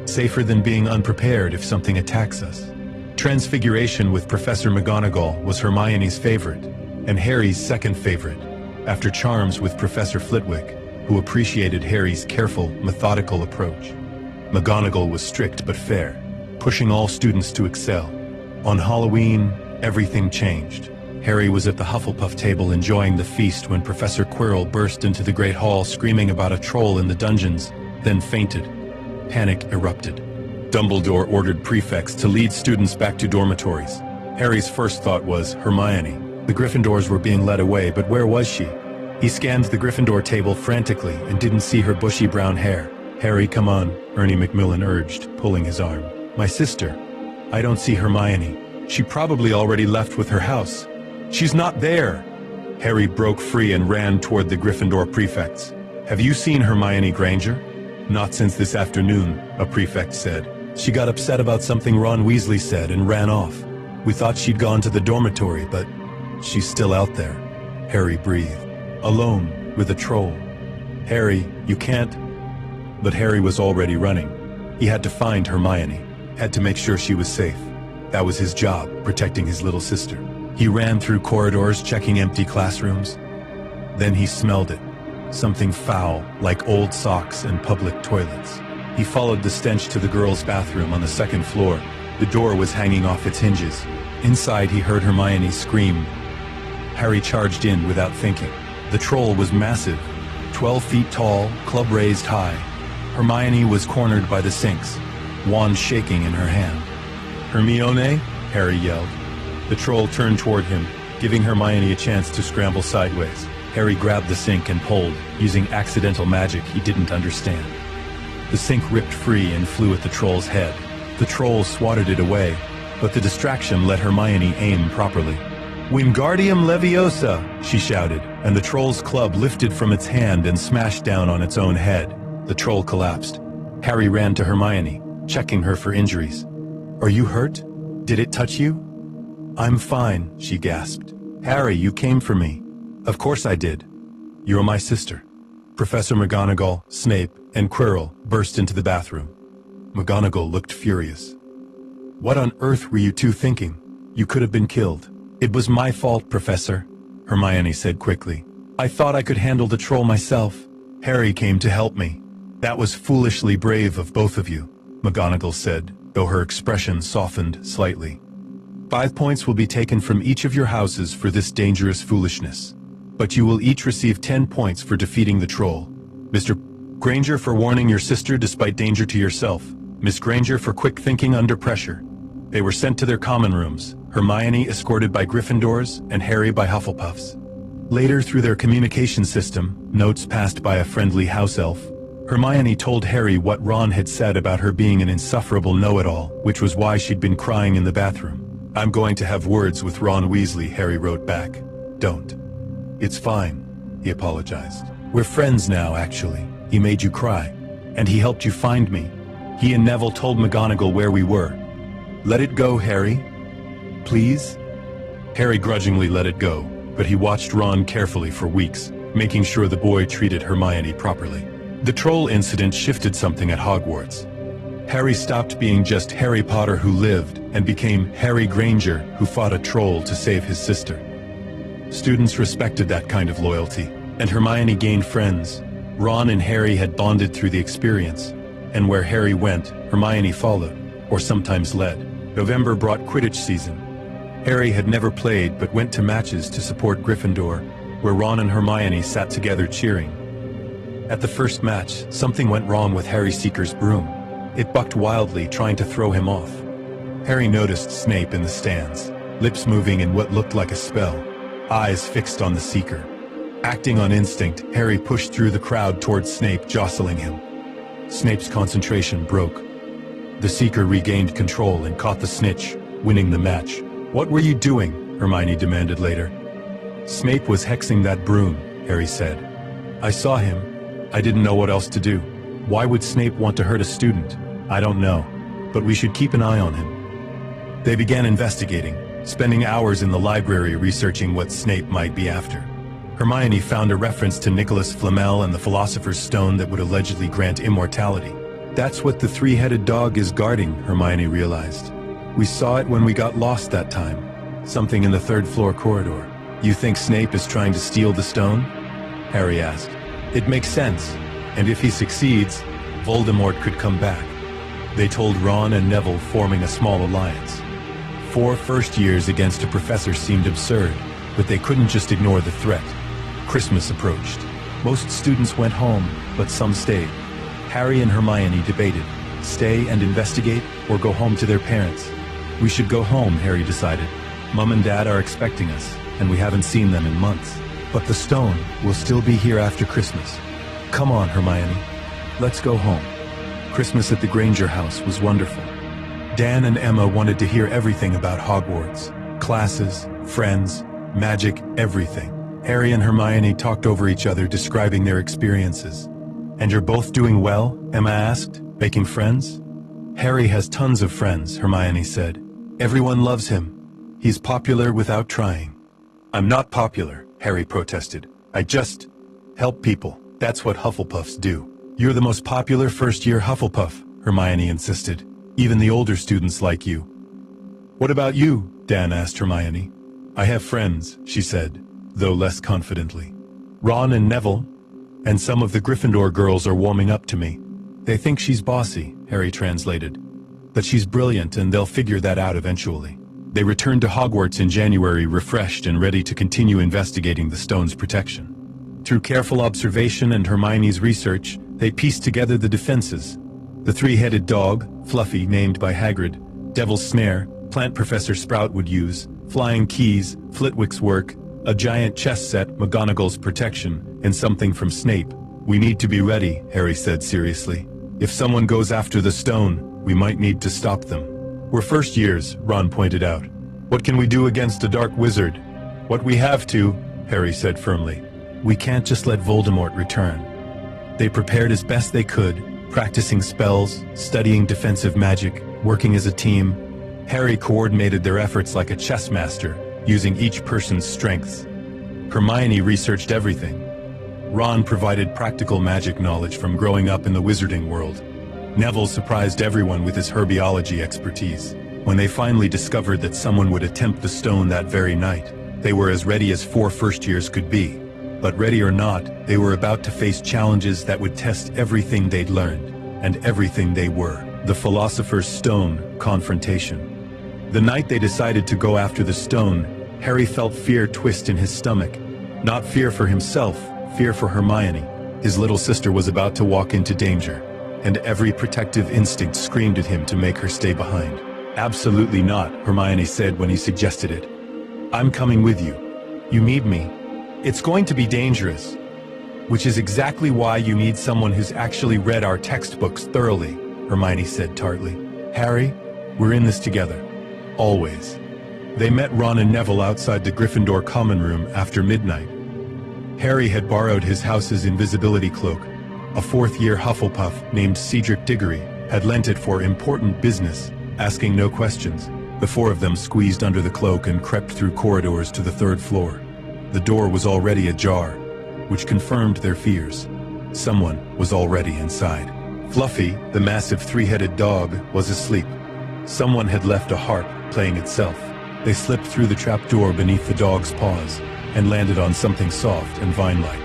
"Safer than being unprepared if something attacks us." Transfiguration with Professor McGonagall was Hermione's favorite, and Harry's second favorite, after Charms with Professor Flitwick, who appreciated Harry's careful, methodical approach. McGonagall was strict but fair, pushing all students to excel. On Halloween, everything changed. Harry was at the Hufflepuff table enjoying the feast when Professor Quirrell burst into the Great Hall screaming about a troll in the dungeons, then fainted. Panic erupted. Dumbledore ordered prefects to lead students back to dormitories. Harry's first thought was Hermione. The Gryffindors were being led away, but where was she? He scanned the Gryffindor table frantically and didn't see her bushy brown hair. "Harry, come on," Ernie Macmillan urged, pulling his arm. "My sister. I don't see Hermione. She probably already left with her house. She's not there!" Harry broke free and ran toward the Gryffindor prefects. "Have you seen Hermione Granger?" "Not since this afternoon," a prefect said. "She got upset about something Ron Weasley said and ran off. We thought she'd gone to the dormitory, but she's still out there." Harry breathed. "Alone, with a troll." "Harry, you can't..." But Harry was already running. He had to find Hermione, had to make sure she was safe. That was his job, protecting his little sister. He ran through corridors, checking empty classrooms. Then he smelled it. Something foul, like old socks and public toilets. He followed the stench to the girls' bathroom on the 2nd floor. The door was hanging off its hinges. Inside, he heard Hermione scream. Harry charged in without thinking. The troll was massive, 12 feet tall, club raised high. Hermione was cornered by the sinks, wand shaking in her hand. "Hermione?" Harry yelled. The troll turned toward him, giving Hermione a chance to scramble sideways. Harry grabbed the sink and pulled, using accidental magic he didn't understand. The sink ripped free and flew at the troll's head. The troll swatted it away, but the distraction let Hermione aim properly. "Wingardium Leviosa!" she shouted, and the troll's club lifted from its hand and smashed down on its own head. The troll collapsed. Harry ran to Hermione, checking her for injuries. "Are you hurt? Did it touch you?" "I'm fine," she gasped. "Harry, you came for me." "Of course I did. You're my sister." Professor McGonagall, Snape, and Quirrell burst into the bathroom. McGonagall looked furious. "What on earth were you two thinking? You could have been killed." "It was my fault, Professor," Hermione said quickly. "I thought I could handle the troll myself. Harry came to help me." "That was foolishly brave of both of you," McGonagall said, though her expression softened slightly. 5 points will be taken from each of your houses for this dangerous foolishness. But you will each receive 10 points for defeating the troll. Mr. Granger for warning your sister despite danger to yourself. Miss Granger for quick thinking under pressure. They were sent to their common rooms, Hermione escorted by Gryffindors and Harry by Hufflepuffs. Later, through their communication system, notes passed by a friendly house elf, Hermione told Harry what Ron had said about her being an insufferable know-it-all, which was why she'd been crying in the bathroom. "I'm going to have words with Ron Weasley," Harry wrote back. "Don't." "It's fine," he apologized. "We're friends now, actually. He made you cry. And he helped you find me. He and Neville told McGonagall where we were. Let it go, Harry. Please?" Harry grudgingly let it go, but he watched Ron carefully for weeks, making sure the boy treated Hermione properly. The troll incident shifted something at Hogwarts. Harry stopped being just Harry Potter who lived and became Harry Granger who fought a troll to save his sister. Students respected that kind of loyalty, and Hermione gained friends. Ron and Harry had bonded through the experience, and where Harry went, Hermione followed, or sometimes led. November brought Quidditch season. Harry had never played but went to matches to support Gryffindor, where Ron and Hermione sat together cheering. At the first match, something went wrong with Harry Seeker's broom. It bucked wildly, trying to throw him off. Harry noticed Snape in the stands, lips moving in what looked like a spell, eyes fixed on the Seeker. Acting on instinct, Harry pushed through the crowd towards Snape, jostling him. Snape's concentration broke. The Seeker regained control and caught the snitch, winning the match. "What were you doing?" Hermione demanded later. "Snape was hexing that broom," Harry said. "I saw him. I didn't know what else to do. Why would Snape want to hurt a student? I don't know, but we should keep an eye on him." They began investigating, spending hours in the library researching what Snape might be after. Hermione found a reference to Nicholas Flamel and the Philosopher's Stone that would allegedly grant immortality. "That's what the three-headed dog is guarding," Hermione realized. "We saw it when we got lost that time. Something in the third-floor corridor." "You think Snape is trying to steal the stone?" Harry asked. "It makes sense, and if he succeeds, Voldemort could come back." They told Ron and Neville, forming a small alliance. 4 first years against a professor seemed absurd, but they couldn't just ignore the threat. Christmas approached. Most students went home, but some stayed. Harry and Hermione debated, stay and investigate or go home to their parents. "We should go home," Harry decided. "Mom and Dad are expecting us, and we haven't seen them in months. But the stone will still be here after Christmas. Come on, Hermione. Let's go home." Christmas at the Granger house was wonderful. Dan and Emma wanted to hear everything about Hogwarts. Classes, friends, magic, everything. Harry and Hermione talked over each other, describing their experiences. "And you're both doing well?" Emma asked, "making friends?" "Harry has tons of friends," Hermione said. "Everyone loves him. He's popular without trying." "I'm not popular," Harry protested. "I just help people. That's what Hufflepuffs do." "You're the most popular first-year Hufflepuff," Hermione insisted. "Even the older students like you." "What about you?" Dan asked Hermione. "I have friends," she said, though less confidently. "Ron and Neville, and some of the Gryffindor girls are warming up to me. They think she's bossy," Harry translated. "But she's brilliant and they'll figure that out eventually." They returned to Hogwarts in January, refreshed and ready to continue investigating the stone's protection. Through careful observation and Hermione's research, they pieced together the defenses. The three-headed dog, Fluffy, named by Hagrid, Devil's Snare, plant Professor Sprout would use, flying keys, Flitwick's work, a giant chess set, McGonagall's protection, and something from Snape. "We need to be ready," Harry said seriously. If someone goes after the stone, we might need to stop them. We're first years, Ron pointed out. What can we do against a dark wizard? What we have to, Harry said firmly. We can't just let Voldemort return. They prepared as best they could, practicing spells, studying defensive magic, working as a team. Harry coordinated their efforts like a chess master, using each person's strengths. Hermione researched everything. Ron provided practical magic knowledge from growing up in the wizarding world. Neville surprised everyone with his herbiology expertise. When they finally discovered that someone would attempt the stone that very night, they were as ready as 4 first years could be. But ready or not, they were about to face challenges that would test everything they'd learned, and everything they were. The Philosopher's Stone confrontation. The night they decided to go after the stone, Harry felt fear twist in his stomach. Not fear for himself, fear for Hermione. His little sister was about to walk into danger, and every protective instinct screamed at him to make her stay behind. Absolutely not, Hermione said when he suggested it. I'm coming with you. You need me. It's going to be dangerous. Which is exactly why you need someone who's actually read our textbooks thoroughly, Hermione said tartly. Harry, we're in this together. Always. They met Ron and Neville outside the Gryffindor common room after midnight. Harry had borrowed his house's invisibility cloak. A fourth-year Hufflepuff named Cedric Diggory had lent it for important business, asking no questions. The 4 of them squeezed under the cloak and crept through corridors to the 3rd floor. The door was already ajar, which confirmed their fears. Someone was already inside. Fluffy, the massive 3-headed dog, was asleep. Someone had left a harp playing itself. They slipped through the trapdoor beneath the dog's paws and landed on something soft and vine-like.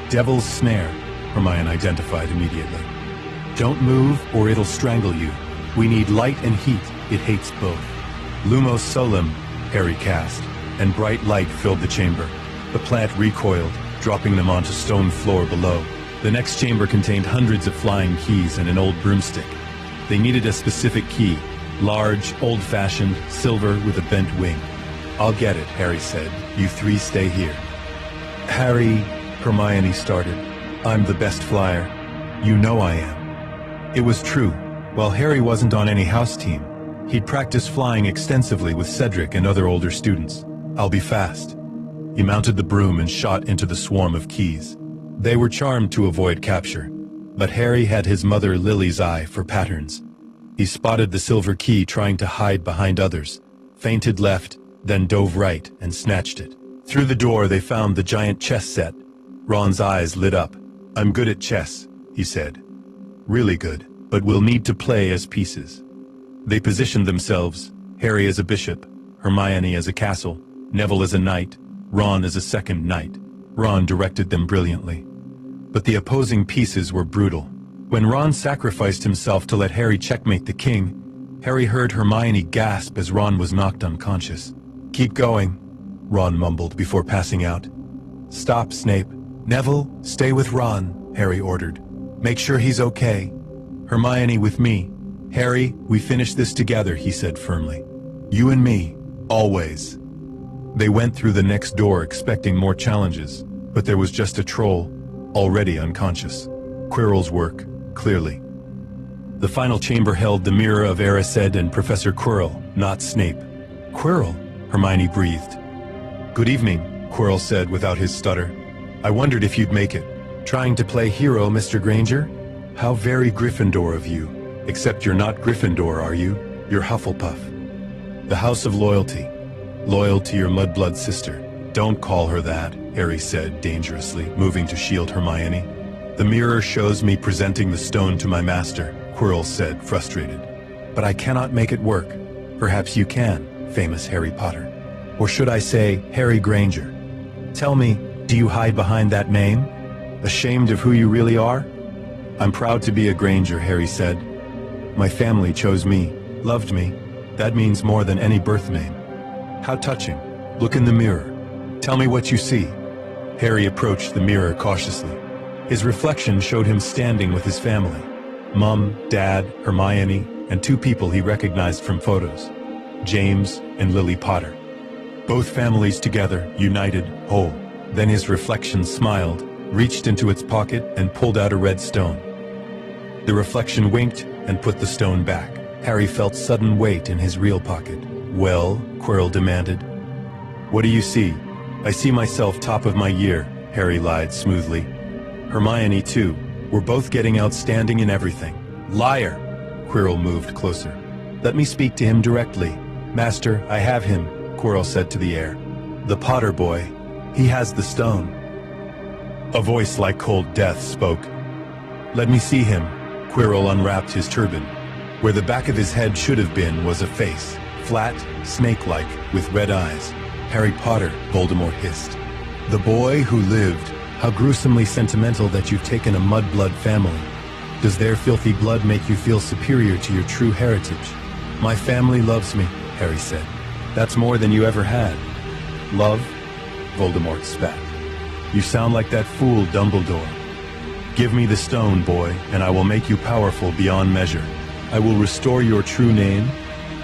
Devil's Snare, Hermione identified immediately. Don't move or it'll strangle you. We need light and heat. It hates both. Lumos Solum, Harry cast, and bright light filled the chamber. The plant recoiled, dropping them onto stone floor below. The next chamber contained hundreds of flying keys and an old broomstick. They needed a specific key, large, old-fashioned, silver with a bent wing. I'll get it, Harry said. You 3 stay here. Harry, Hermione started. I'm the best flyer. You know I am. It was true. While Harry wasn't on any house team, he'd practiced flying extensively with Cedric and other older students. I'll be fast. He mounted the broom and shot into the swarm of keys. They were charmed to avoid capture, but Harry had his mother Lily's eye for patterns. He spotted the silver key trying to hide behind others, feinted left, then dove right and snatched it. Through the door they found the giant chess set. Ron's eyes lit up. I'm good at chess, he said. Really good, but we'll need to play as pieces. They positioned themselves, Harry as a bishop, Hermione as a castle, Neville as a knight, Ron as a second knight. Ron directed them brilliantly. But the opposing pieces were brutal. When Ron sacrificed himself to let Harry checkmate the king, Harry heard Hermione gasp as Ron was knocked unconscious. Keep going, Ron mumbled before passing out. Stop, Snape. Neville, stay with Ron, Harry ordered. Make sure he's okay. Hermione with me. Harry, we finish this together, he said firmly. You and me, always. They went through the next door expecting more challenges, but there was just a troll, already unconscious. Quirrell's work, clearly. The final chamber held the mirror of Erised and Professor Quirrell, not Snape. Quirrell, Hermione breathed. Good evening, Quirrell said without his stutter. I wondered if you'd make it. Trying to play hero, Mr. Granger? How very Gryffindor of you. Except you're not Gryffindor, are you? You're Hufflepuff. The House of Loyalty. Loyal to your mudblood sister. Don't call her that, Harry said dangerously, moving to shield Hermione. The mirror shows me presenting the stone to my master, Quirrell said, frustrated. But I cannot make it work. Perhaps you can, famous Harry Potter. Or should I say, Harry Granger? Tell me, do you hide behind that name? Ashamed of who you really are? I'm proud to be a Granger, Harry said. My family chose me, loved me. That means more than any birth name. How touching. Look in the mirror. Tell me what you see. Harry approached the mirror cautiously. His reflection showed him standing with his family. Mum, Dad, Hermione, and 2 people he recognized from photos. James and Lily Potter. Both families together, united, whole. Then his reflection smiled, reached into its pocket, and pulled out a red stone. The reflection winked and put the stone back. Harry felt sudden weight in his real pocket. "Well?" Quirrell demanded. "What do you see?" "I see myself top of my year," Harry lied smoothly. "Hermione too. We're both getting outstanding in everything." "Liar!" Quirrell moved closer. "Let me speak to him directly." "Master, I have him," Quirrell said to the air. "The Potter boy. He has the stone." A voice like cold death spoke. "Let me see him." Quirrell unwrapped his turban. Where the back of his head should have been was a face, flat, snake-like, with red eyes. "Harry Potter," Voldemort hissed. "The boy who lived. How gruesomely sentimental that you've taken a mudblood family. Does their filthy blood make you feel superior to your true heritage?" "My family loves me," Harry said. "That's more than you ever had." "Love?" Voldemort spat. "You sound like that fool Dumbledore. Give me the stone, boy, and I will make you powerful beyond measure. I will restore your true name.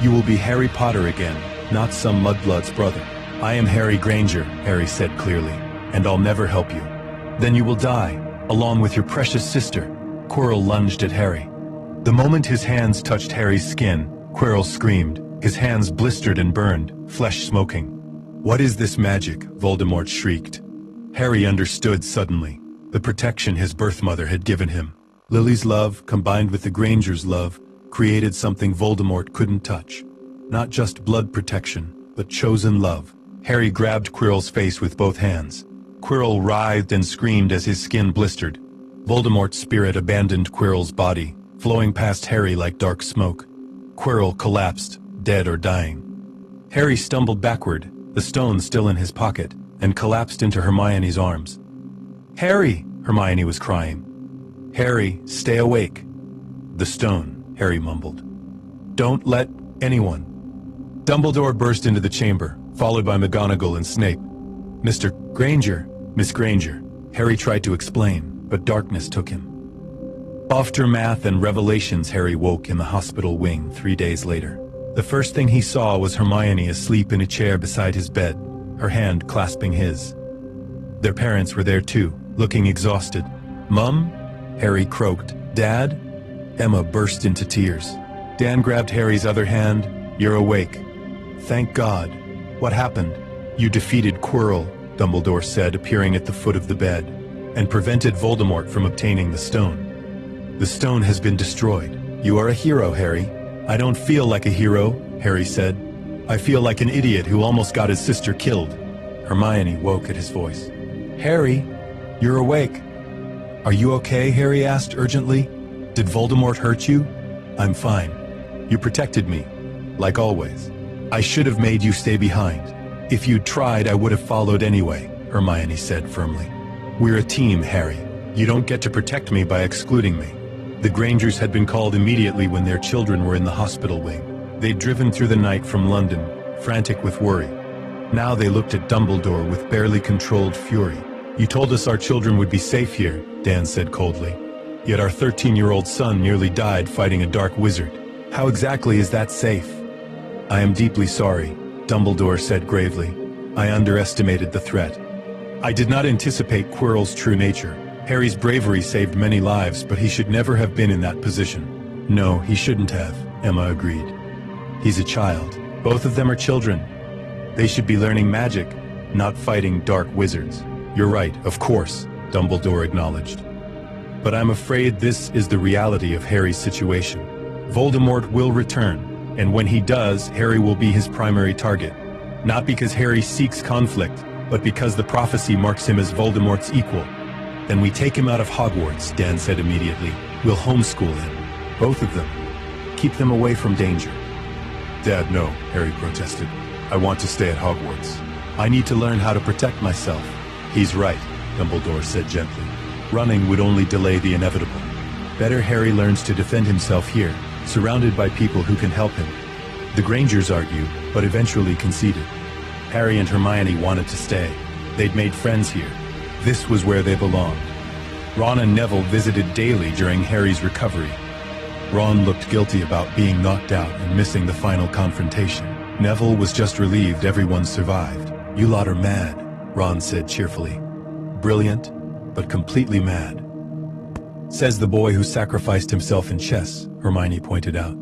You will be Harry Potter again, not some mudblood's brother." "I am Harry Granger," Harry said clearly, "and I'll never help you." "Then you will die, along with your precious sister." Quirrell lunged at Harry. The moment his hands touched Harry's skin, Quirrell screamed. His hands blistered and burned, flesh smoking. "What is this magic?" Voldemort shrieked. Harry understood suddenly. The protection his birth mother had given him. Lily's love, combined with the Grangers' love, created something Voldemort couldn't touch. Not just blood protection, but chosen love. Harry grabbed Quirrell's face with both hands. Quirrell writhed and screamed as his skin blistered. Voldemort's spirit abandoned Quirrell's body, flowing past Harry like dark smoke. Quirrell collapsed, dead or dying. Harry stumbled backward, the stone still in his pocket, and collapsed into Hermione's arms. "Harry!" Hermione was crying. "Harry, stay awake." "The stone," Harry mumbled. "Don't let anyone." Dumbledore burst into the chamber, followed by McGonagall and Snape. "Mr. Granger, Miss Granger," Harry tried to explain, but darkness took him. Aftermath and revelations. Harry woke in the hospital wing 3 days later. The first thing he saw was Hermione asleep in a chair beside his bed, her hand clasping his. Their parents were there too, looking exhausted. "Mum?" Harry croaked. "Dad?" Emma burst into tears. Dan grabbed Harry's other hand. "You're awake." "Thank God." "What happened?" "You defeated Quirrell," Dumbledore said, appearing at the foot of the bed, "and prevented Voldemort from obtaining the stone. The stone has been destroyed. You are a hero, Harry." "I don't feel like a hero," Harry said. "I feel like an idiot who almost got his sister killed." Hermione woke at his voice. "Harry, you're awake." "Are you okay?" Harry asked urgently. "Did Voldemort hurt you?" "I'm fine. You protected me, like always." "I should have made you stay behind. If you'd tried, I would have followed anyway," Hermione said firmly. "We're a team, Harry. You don't get to protect me by excluding me." The Grangers had been called immediately when their children were in the hospital wing. They'd driven through the night from London, frantic with worry. Now they looked at Dumbledore with barely controlled fury. "You told us our children would be safe here," Dan said coldly. "Yet our 13-year-old son nearly died fighting a dark wizard. How exactly is that safe?" "I am deeply sorry," Dumbledore said gravely. "I underestimated the threat. I did not anticipate Quirrell's true nature. Harry's bravery saved many lives, but he should never have been in that position." "No, he shouldn't have," Emma agreed. "He's a child. Both of them are children. They should be learning magic, not fighting dark wizards." "You're right, of course," Dumbledore acknowledged. "But I'm afraid this is the reality of Harry's situation. Voldemort will return, and when he does, Harry will be his primary target. Not because Harry seeks conflict, but because the prophecy marks him as Voldemort's equal." "Then we take him out of Hogwarts," Dan said immediately. "We'll homeschool him. Both of them. Keep them away from danger." "Dad, no," Harry protested. "I want to stay at Hogwarts. I need to learn how to protect myself." "He's right," Dumbledore said gently. "Running would only delay the inevitable. Better Harry learns to defend himself here, surrounded by people who can help him." The Grangers argued, but eventually conceded. Harry and Hermione wanted to stay. They'd made friends here. This was where they belonged. Ron and Neville visited daily during Harry's recovery. Ron looked guilty about being knocked out and missing the final confrontation. Neville was just relieved everyone survived. "You lot are mad," Ron said cheerfully. "Brilliant, but completely mad." Says the boy who sacrificed himself in chess, Hermione pointed out.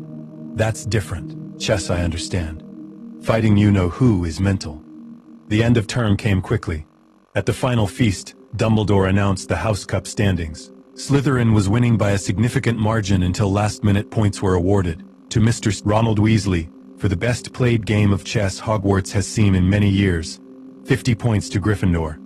That's different. Chess I understand. Fighting you-know-who is mental. The end of term came quickly. At the final feast, Dumbledore announced the House Cup standings. Slytherin was winning by a significant margin until last-minute points were awarded to Mr. Ronald Weasley for the best played game of chess Hogwarts has seen in many years. 50 points to Gryffindor.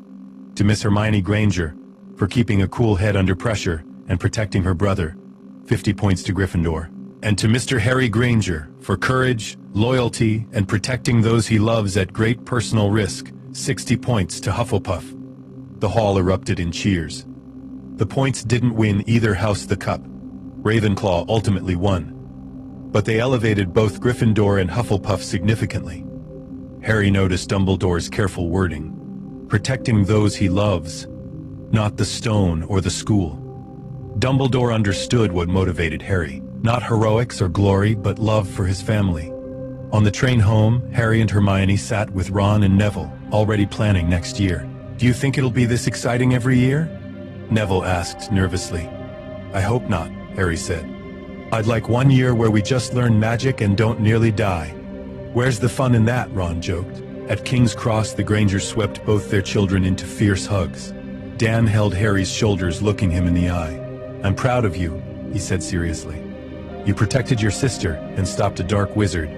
To Miss Hermione Granger for keeping a cool head under pressure and protecting her brother. 50 points to Gryffindor. And to Mr. Harry Granger for courage, loyalty, and protecting those he loves at great personal risk. 60 points to Hufflepuff. The hall erupted in cheers. The points didn't win either house the cup. Ravenclaw ultimately won. But they elevated both Gryffindor and Hufflepuff significantly. Harry noticed Dumbledore's careful wording. Protecting those he loves, not the stone or the school. Dumbledore understood what motivated Harry. Not heroics or glory, but love for his family. On the train home, Harry and Hermione sat with Ron and Neville, already planning next year. Do you think it'll be this exciting every year? Neville asked nervously. I hope not, Harry said. I'd like one year where we just learn magic and don't nearly die. Where's the fun in that, Ron joked. At King's Cross, the Grangers swept both their children into fierce hugs. Dan held Harry's shoulders, looking him in the eye. I'm proud of you, he said seriously. You protected your sister and stopped a dark wizard.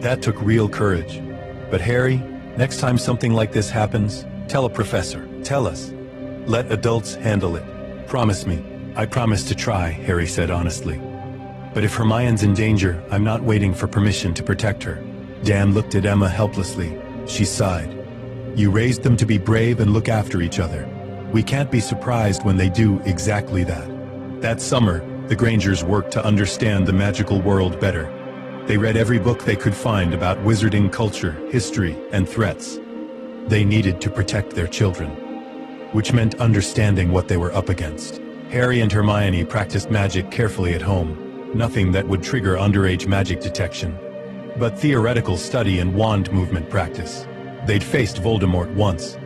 That took real courage. But Harry, next time something like this happens, tell a professor. Tell us. Let adults handle it. Promise me. I promise to try, Harry said honestly. But if Hermione's in danger, I'm not waiting for permission to protect her. Dan looked at Emma helplessly. She sighed. You raised them to be brave and look after each other. We can't be surprised when they do exactly that. That summer, the Grangers worked to understand the magical world better. They read every book they could find about wizarding culture, history, and threats. They needed to protect their children, which meant understanding what they were up against. Harry and Hermione practiced magic carefully at home, nothing that would trigger underage magic detection, but theoretical study and wand movement practice. They'd faced Voldemort once.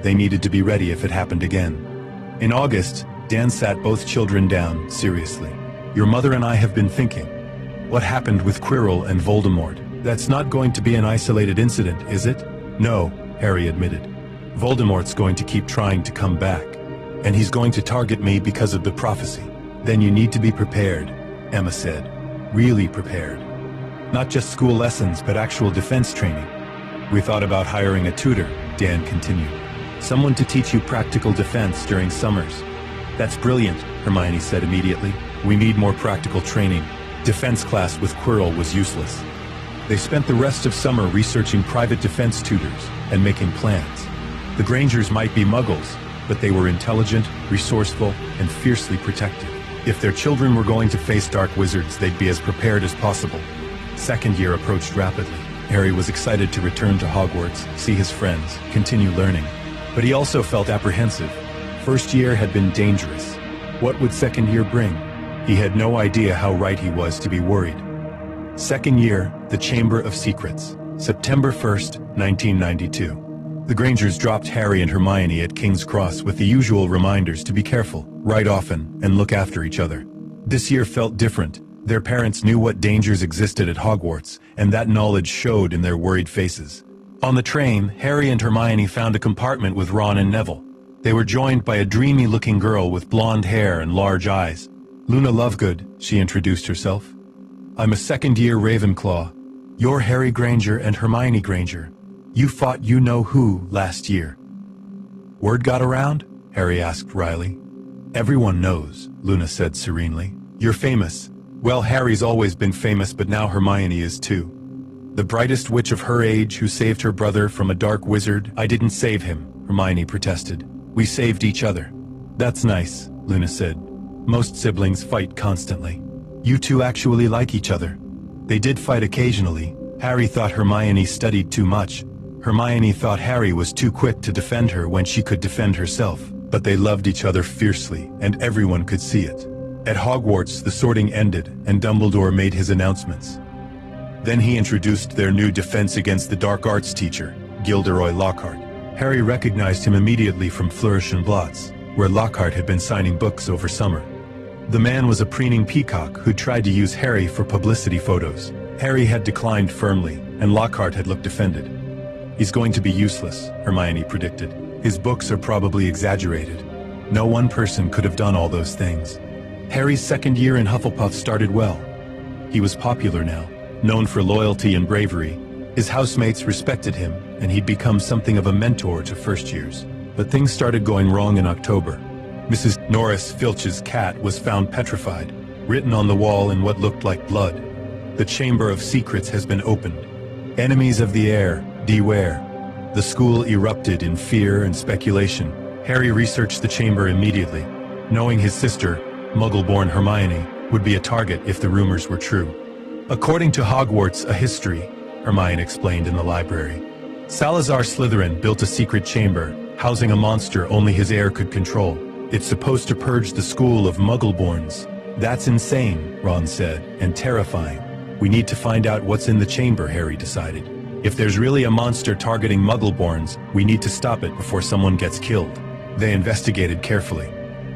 They needed to be ready if it happened again. In August, Dan sat both children down, seriously. Your mother and I have been thinking. What happened with Quirrell and Voldemort? That's not going to be an isolated incident, is it? No, Harry admitted. Voldemort's going to keep trying to come back. And he's going to target me because of the prophecy. Then you need to be prepared, Emma said. Really prepared. Not just school lessons, but actual defense training. We thought about hiring a tutor, Dan continued. Someone to teach you practical defense during summers. That's brilliant, Hermione said immediately. We need more practical training. Defense class with Quirrell was useless. They spent the rest of summer researching private defense tutors and making plans. The Grangers might be muggles, but they were intelligent, resourceful, and fiercely protective. If their children were going to face dark wizards, they'd be as prepared as possible. Second year approached rapidly. Harry was excited to return to Hogwarts, see his friends, continue learning. But he also felt apprehensive. First year had been dangerous. What would second year bring? He had no idea how right he was to be worried. Second year, the Chamber of Secrets, September 1st, 1992. The Grangers dropped Harry and Hermione at King's Cross with the usual reminders to be careful, write often, and look after each other. This year felt different. Their parents knew what dangers existed at Hogwarts, and that knowledge showed in their worried faces. On the train, Harry and Hermione found a compartment with Ron and Neville. They were joined by a dreamy-looking girl with blonde hair and large eyes. Luna Lovegood, she introduced herself. I'm a second-year Ravenclaw. You're Harry Granger and Hermione Granger. You fought you-know-who last year. Word got around? Harry asked wryly. Everyone knows, Luna said serenely. You're famous. Well, Harry's always been famous, but now Hermione is too. The brightest witch of her age who saved her brother from a dark wizard. I didn't save him, Hermione protested. We saved each other. That's nice, Luna said. Most siblings fight constantly. You two actually like each other. They did fight occasionally. Harry thought Hermione studied too much. Hermione thought Harry was too quick to defend her when she could defend herself. But they loved each other fiercely, and everyone could see it. At Hogwarts, the sorting ended, and Dumbledore made his announcements. Then he introduced their new Defense Against the Dark Arts teacher, Gilderoy Lockhart. Harry recognized him immediately from Flourish and Blots. where Lockhart had been signing books over summer. The man was a preening peacock who tried to use Harry for publicity photos. Harry had declined firmly, and Lockhart had looked offended. "He's going to be useless," Hermione predicted. "His books are probably exaggerated. No one person could have done all those things." Harry's second year in Hufflepuff started well. He was popular now, known for loyalty and bravery. His housemates respected him, and he'd become something of a mentor to first years. But things started going wrong in October. Mrs. Norris Filch's cat was found petrified, written on the wall in what looked like blood. "The Chamber of Secrets has been opened. Enemies of the heir, beware." The school erupted in fear and speculation. Harry researched the chamber immediately, knowing his sister, Muggle-born Hermione, would be a target if the rumors were true. "According to Hogwarts, a history," Hermione explained in the library, "Salazar Slytherin built a secret chamber, housing a monster only his heir could control. It's supposed to purge the school of Muggle-borns." "That's insane," Ron said, "and terrifying. We need to find out what's in the chamber," Harry decided. "If there's really a monster targeting Muggle-borns, we need to stop it before someone gets killed." They investigated carefully.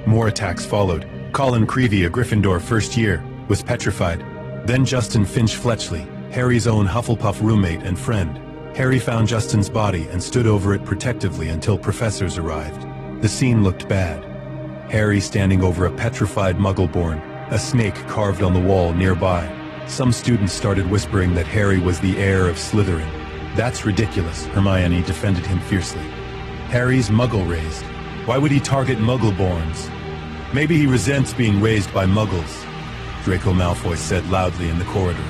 More attacks followed. Colin Creevey, a Gryffindor first year, was petrified. Then Justin Finch Fletchley, Harry's own Hufflepuff roommate and friend. Harry found Justin's body and stood over it protectively until professors arrived. The scene looked bad. Harry standing over a petrified Muggle-born, a snake carved on the wall nearby. Some students started whispering that Harry was the heir of Slytherin. "That's ridiculous," Hermione defended him fiercely. "Harry's Muggle-raised. Why would he target Muggle-borns?" "Maybe he resents being raised by Muggles," Draco Malfoy said loudly in the corridor.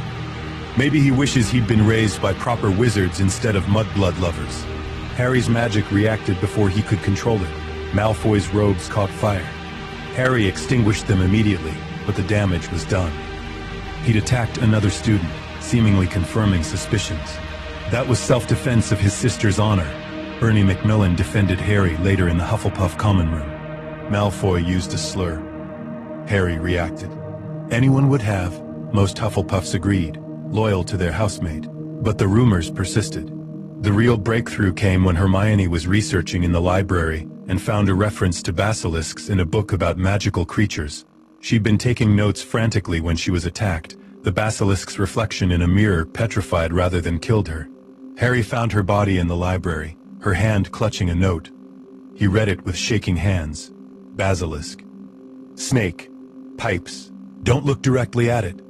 "Maybe he wishes he'd been raised by proper wizards instead of mudblood lovers." Harry's magic reacted before he could control it. Malfoy's robes caught fire. Harry extinguished them immediately, but the damage was done. He'd attacked another student, seemingly confirming suspicions. That was self-defense of his sister's honor. Bernie Macmillan defended Harry later in the Hufflepuff common room. Malfoy used a slur. Harry reacted. Anyone would have, most Hufflepuffs agreed, loyal to their housemate. But the rumors persisted. The real breakthrough came when Hermione was researching in the library and found a reference to basilisks in a book about magical creatures. She'd been taking notes frantically when she was attacked. The basilisk's reflection in a mirror petrified rather than killed her. Harry found her body in the library, her hand clutching a note. He read it with shaking hands. Basilisk. Snake. Pipes. Don't look directly at it.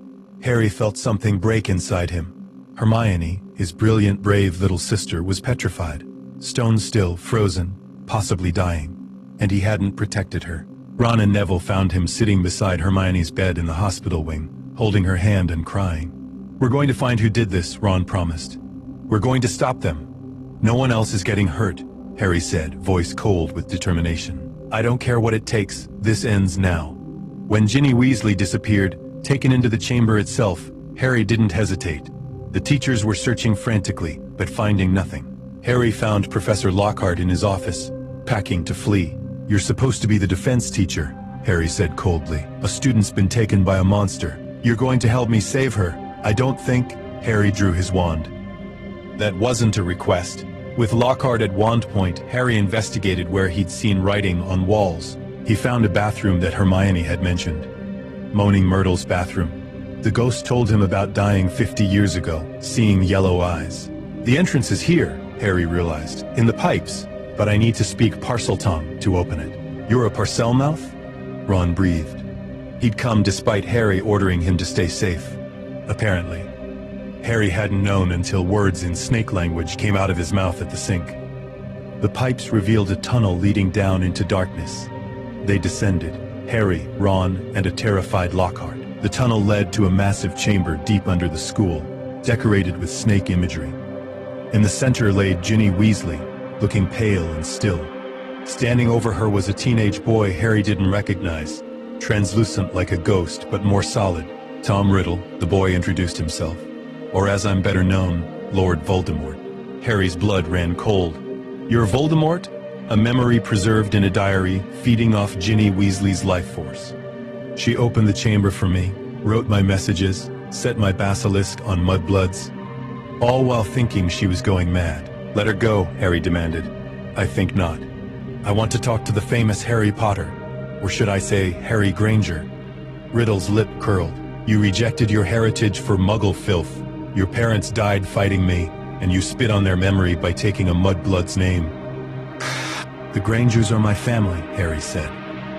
Harry felt something break inside him. Hermione, his brilliant, brave little sister, was petrified, stone still, frozen, possibly dying, and he hadn't protected her. Ron and Neville found him sitting beside Hermione's bed in the hospital wing, holding her hand and crying. "We're going to find who did this," Ron promised. "We're going to stop them. No one else is getting hurt," Harry said, voice cold with determination. "I don't care what it takes, this ends now." When Ginny Weasley disappeared, taken into the chamber itself, Harry didn't hesitate. The teachers were searching frantically, but finding nothing. Harry found Professor Lockhart in his office, packing to flee. "You're supposed to be the defense teacher," Harry said coldly. "A student's been taken by a monster. You're going to help me save her." "I don't think," Harry drew his wand. That wasn't a request. With Lockhart at wand point, Harry investigated where he'd seen writing on walls. He found a bathroom that Hermione had mentioned. Moaning Myrtle's bathroom. The ghost told him about dying 50 years ago, seeing yellow eyes. "The entrance is here," Harry realized, "in the pipes, but I need to speak Parseltongue to open it." "You're a Parselmouth?" Ron breathed. He'd come despite Harry ordering him to stay safe. Apparently. Harry hadn't known until words in snake language came out of his mouth at the sink. The pipes revealed a tunnel leading down into darkness. They descended, Harry, Ron, and a terrified Lockhart. The tunnel led to a massive chamber deep under the school, decorated with snake imagery. In the center lay Ginny Weasley, looking pale and still. Standing over her was a teenage boy Harry didn't recognize, translucent like a ghost but more solid. "Tom Riddle," the boy introduced himself. "Or as I'm better known, Lord Voldemort." Harry's blood ran cold. "You're Voldemort?" A memory preserved in a diary, feeding off Ginny Weasley's life force. "She opened the chamber for me, wrote my messages, set my basilisk on mudbloods, all while thinking she was going mad." "Let her go," Harry demanded. "I think not." I want to talk to the famous Harry Potter. Or should I say, Harry Granger? Riddle's lip curled. You rejected your heritage for muggle filth. Your parents died fighting me, and you spit on their memory by taking a mudblood's name. The Grangers are my family, Harry said.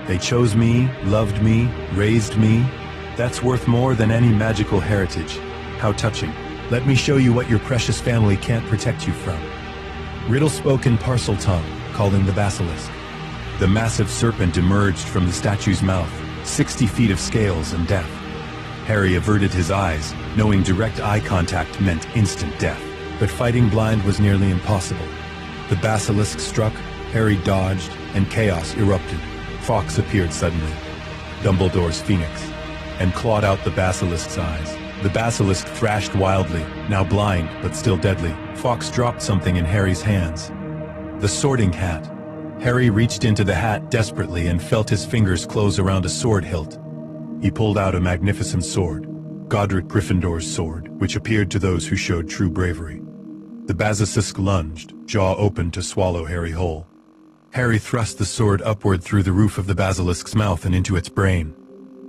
They chose me, loved me, raised me. That's worth more than any magical heritage. How touching. Let me show you what your precious family can't protect you from. Riddle spoke in Parseltongue, calling the basilisk. The massive serpent emerged from the statue's mouth, 60 feet of scales and death. Harry averted his eyes, knowing direct eye contact meant instant death. But fighting blind was nearly impossible. The basilisk struck, Harry dodged, and chaos erupted. Fawkes appeared suddenly, Dumbledore's phoenix, and clawed out the basilisk's eyes. The basilisk thrashed wildly, now blind but still deadly. Fawkes dropped something in Harry's hands. The sorting hat. Harry reached into the hat desperately and felt his fingers close around a sword hilt. He pulled out a magnificent sword, Godric Gryffindor's sword, which appeared to those who showed true bravery. The basilisk lunged, jaw open to swallow Harry whole. Harry thrust the sword upward through the roof of the basilisk's mouth and into its brain.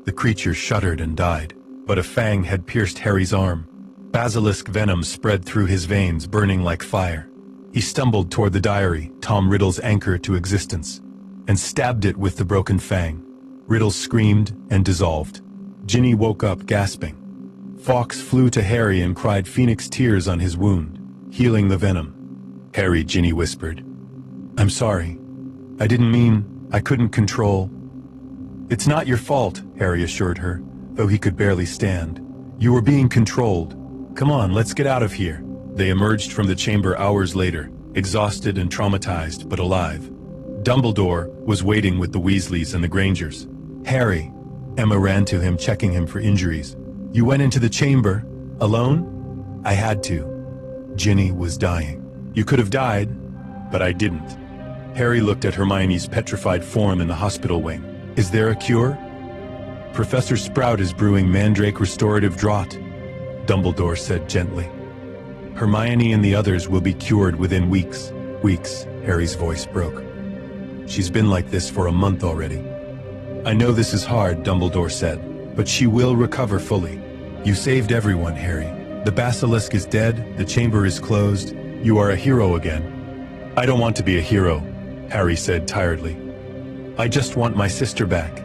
The creature shuddered and died, but a fang had pierced Harry's arm. Basilisk venom spread through his veins, burning like fire. He stumbled toward the diary, Tom Riddle's anchor to existence, and stabbed it with the broken fang. Riddle screamed and dissolved. Ginny woke up, gasping. Fawkes flew to Harry and cried phoenix tears on his wound, healing the venom. Harry, Ginny whispered. I'm sorry. I didn't mean, I couldn't control. It's not your fault, Harry assured her, though he could barely stand. You were being controlled. Come on, let's get out of here. They emerged from the chamber hours later, exhausted and traumatized, but alive. Dumbledore was waiting with the Weasleys and the Grangers. Harry, Emma ran to him, checking him for injuries. You went into the chamber, alone? I had to. Ginny was dying. You could have died, but I didn't. Harry looked at Hermione's petrified form in the hospital wing. Is there a cure? Professor Sprout is brewing Mandrake Restorative Draught, Dumbledore said gently. Hermione and the others will be cured within weeks. Weeks, Harry's voice broke. She's been like this for a month already. I know this is hard, Dumbledore said, but she will recover fully. You saved everyone, Harry. The basilisk is dead, the chamber is closed. You are a hero again. I don't want to be a hero, Harry said tiredly. I just want my sister back.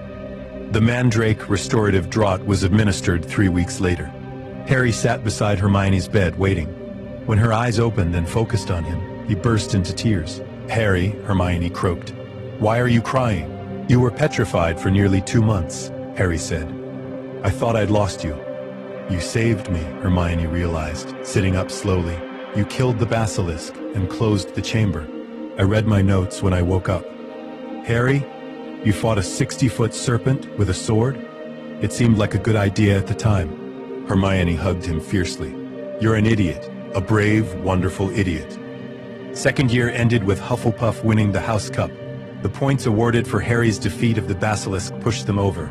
The Mandrake Restorative Draught was administered 3 weeks later. Harry sat beside Hermione's bed, waiting. When her eyes opened and focused on him, he burst into tears. Harry, Hermione croaked. Why are you crying? You were petrified for nearly 2 months, Harry said. I thought I'd lost you. You saved me, Hermione realized, sitting up slowly. You killed the basilisk and closed the chamber. I read my notes when I woke up. Harry, you fought a 60-foot serpent with a sword? It seemed like a good idea at the time. Hermione hugged him fiercely. You're an idiot, a brave, wonderful idiot. Second year ended with Hufflepuff winning the House Cup. The points awarded for Harry's defeat of the basilisk pushed them over.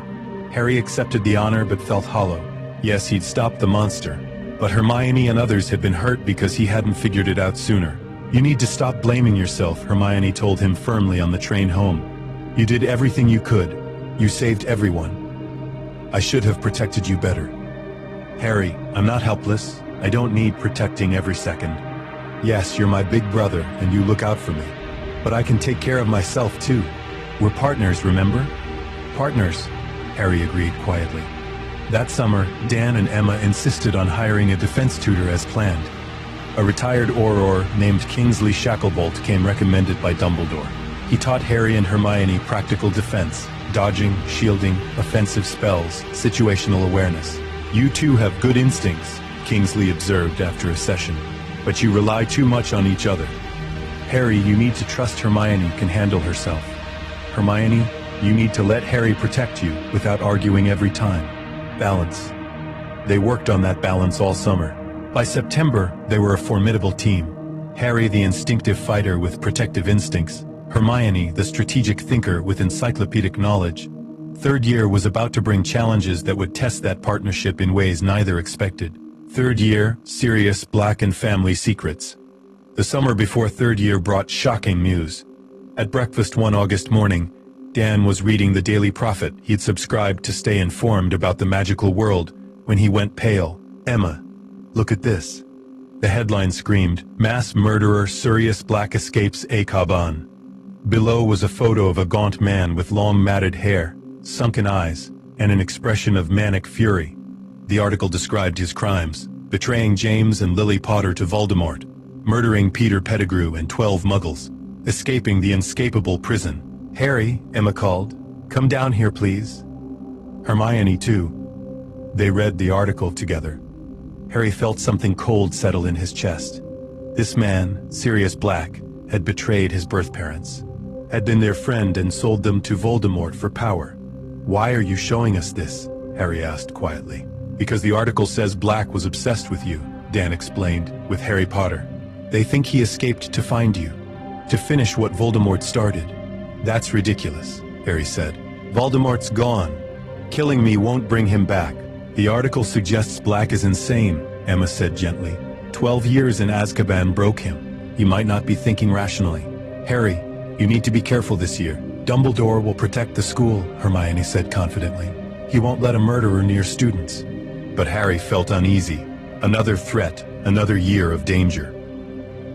Harry accepted the honor but felt hollow. Yes, he'd stopped the monster, but Hermione and others had been hurt because he hadn't figured it out sooner. You need to stop blaming yourself, Hermione told him firmly on the train home. You did everything you could. You saved everyone. I should have protected you better. Harry, I'm not helpless. I don't need protecting every second. Yes, you're my big brother and you look out for me. But I can take care of myself too. We're partners, remember? Partners, Harry agreed quietly. That summer, Dan and Emma insisted on hiring a defense tutor as planned. A retired Auror named Kingsley Shacklebolt came recommended by Dumbledore. He taught Harry and Hermione practical defense, dodging, shielding, offensive spells, situational awareness. You two have good instincts, Kingsley observed after a session, but you rely too much on each other. Harry, you need to trust Hermione can handle herself. Hermione, you need to let Harry protect you without arguing every time. Balance. They worked on that balance all summer. By September, they were a formidable team. Harry, the instinctive fighter with protective instincts. Hermione, the strategic thinker with encyclopedic knowledge. Third year was about to bring challenges that would test that partnership in ways neither expected. Third year, Sirius, Black and family secrets. The summer before third year brought shocking news. At breakfast one August morning, Dan was reading the Daily Prophet. He'd subscribed to stay informed about the magical world when he went pale. "Emma, look at this." The headline screamed, "Mass Murderer Sirius Black Escapes Akaban." Below was a photo of a gaunt man with long matted hair, sunken eyes, and an expression of manic fury. The article described his crimes: betraying James and Lily Potter to Voldemort, murdering Peter Pettigrew and 12 muggles, escaping the inescapable prison. "Harry," Emma called, "come down here, please." Hermione, too. They read the article together. Harry felt something cold settle in his chest. This man, Sirius Black, had betrayed his birth parents, had been their friend and sold them to Voldemort for power. "Why are you showing us this?" Harry asked quietly. "Because the article says Black was obsessed with you," Dan explained, "with Harry Potter. They think he escaped to find you, to finish what Voldemort started." "That's ridiculous," Harry said. "Voldemort's gone. Killing me won't bring him back." "The article suggests Black is insane," Emma said gently. 12 years in Azkaban broke him. He might not be thinking rationally. "Harry, you need to be careful this year. Dumbledore will protect the school," Hermione said confidently. "He won't let a murderer near students." But Harry felt uneasy. Another threat, another year of danger.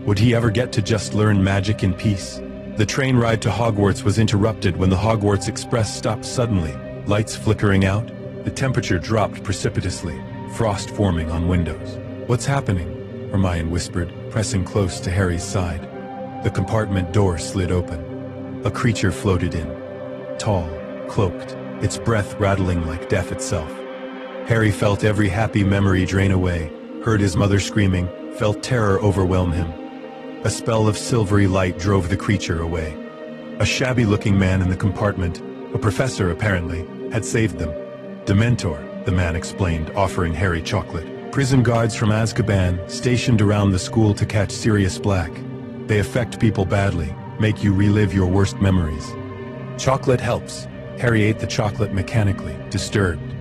Would he ever get to just learn magic in peace? The train ride to Hogwarts was interrupted when the Hogwarts Express stopped suddenly, lights flickering out. The temperature dropped precipitously, frost forming on windows. "What's happening?" Hermione whispered, pressing close to Harry's side. The compartment door slid open. A creature floated in, tall, cloaked, its breath rattling like death itself. Harry felt every happy memory drain away, heard his mother screaming, felt terror overwhelm him. A spell of silvery light drove the creature away. A shabby-looking man in the compartment, a professor apparently, had saved them. "Dementor," the man explained, offering Harry chocolate. "Prison guards from Azkaban, stationed around the school to catch Sirius Black. They affect people badly, make you relive your worst memories." Chocolate helps. Harry ate the chocolate mechanically, disturbed.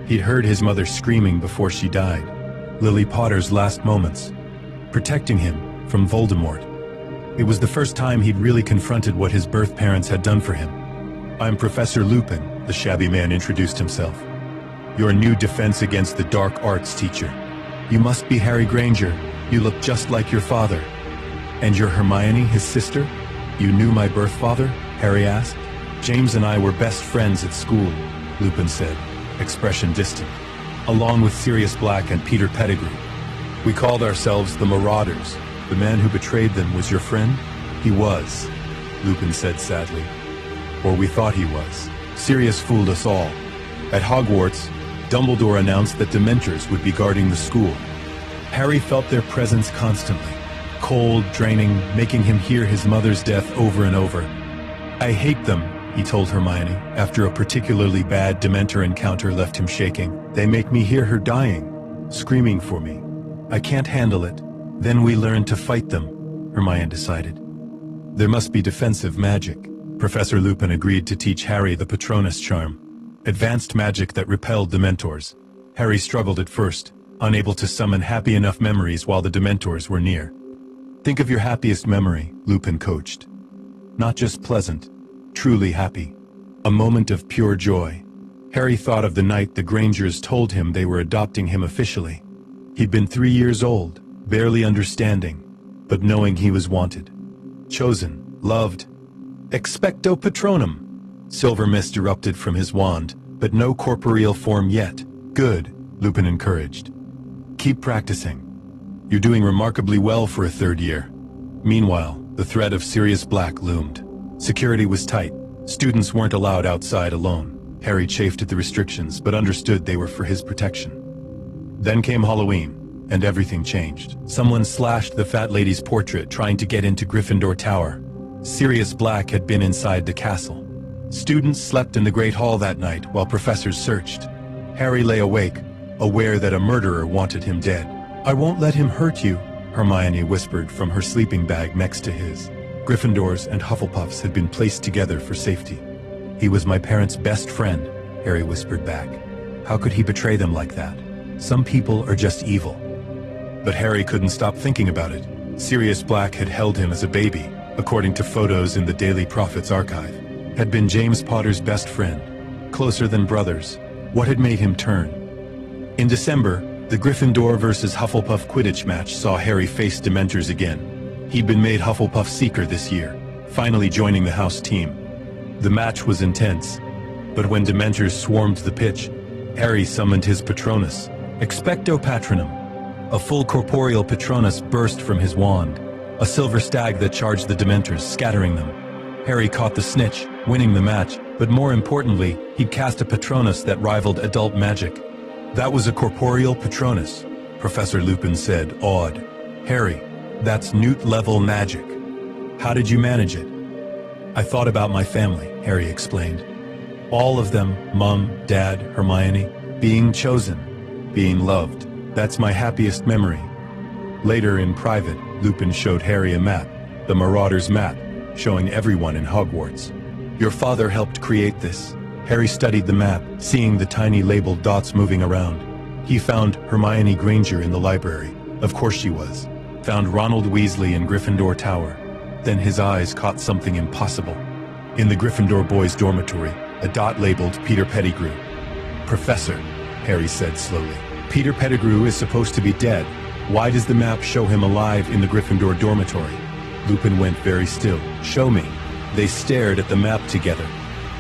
He'd heard his mother screaming before she died. Lily Potter's last moments, protecting him from Voldemort. It was the first time he'd really confronted what his birth parents had done for him. "I'm Professor Lupin," the shabby man introduced himself. "Your new defense against the dark arts teacher. You must be Harry Granger. You look just like your father." "And you're Hermione, his sister? You knew my birth father?" Harry asked. "James and I were best friends at school," Lupin said, expression distant. "Along with Sirius Black and Peter Pettigrew. We called ourselves the Marauders. The man who betrayed them was your friend?" "He was," Lupin said sadly. "Or we thought he was. Sirius fooled us all. At Hogwarts, Dumbledore announced that Dementors would be guarding the school. Harry felt their presence constantly, cold, draining, making him hear his mother's death over and over. "I hate them," he told Hermione, after a particularly bad Dementor encounter left him shaking. "They make me hear her dying, screaming for me. I can't handle it." "Then we learned to fight them," Hermione decided. "There must be defensive magic." Professor Lupin agreed to teach Harry the Patronus charm, advanced magic that repelled Dementors. Harry struggled at first, unable to summon happy enough memories while the Dementors were near. "Think of your happiest memory," Lupin coached. "Not just pleasant, truly happy. A moment of pure joy." Harry thought of the night the Grangers told him they were adopting him officially. He'd been 3 years old, barely understanding, but knowing he was wanted. Chosen, loved. Expecto Patronum! Silver mist erupted from his wand, but no corporeal form yet. "Good," Lupin encouraged. "Keep practicing. You're doing remarkably well for a third year." Meanwhile, the threat of Sirius Black loomed. Security was tight. Students weren't allowed outside alone. Harry chafed at the restrictions, but understood they were for his protection. Then came Halloween, and everything changed. Someone slashed the fat lady's portrait trying to get into Gryffindor Tower. Sirius Black had been inside the castle. Students slept in the Great Hall that night while professors searched. Harry lay awake, aware that a murderer wanted him dead. "I won't let him hurt you," Hermione whispered from her sleeping bag next to his. Gryffindors and Hufflepuffs had been placed together for safety. "He was my parents' best friend," Harry whispered back. "How could he betray them like that? Some people are just evil." But Harry couldn't stop thinking about it. Sirius Black had held him as a baby, according to photos in the Daily Prophet's archive, had been James Potter's best friend, closer than brothers. What had made him turn? In December, the Gryffindor versus Hufflepuff Quidditch match saw Harry face Dementors again. He'd been made Hufflepuff Seeker this year, finally joining the house team. The match was intense, but when Dementors swarmed the pitch, Harry summoned his Patronus, Expecto Patronum. A full corporeal Patronus burst from his wand, a silver stag that charged the Dementors, scattering them. Harry caught the snitch, winning the match, but more importantly, he'd cast a Patronus that rivaled adult magic. That was a corporeal Patronus, Professor Lupin said, awed. Harry, that's Newt-level magic. How did you manage it? I thought about my family, Harry explained. All of them, Mom, Dad, Hermione, being chosen, being loved. That's my happiest memory. Later in private, Lupin showed Harry a map, the Marauder's map, showing everyone in Hogwarts. Your father helped create this. Harry studied the map, seeing the tiny labeled dots moving around. He found Hermione Granger in the library. Of course she was. Found Ronald Weasley in Gryffindor Tower. Then his eyes caught something impossible. In the Gryffindor boys' dormitory, a dot labeled Peter Pettigrew. Professor, Harry said slowly, Peter Pettigrew is supposed to be dead. Why does the map show him alive in the Gryffindor dormitory? Lupin went very still. Show me. They stared at the map together.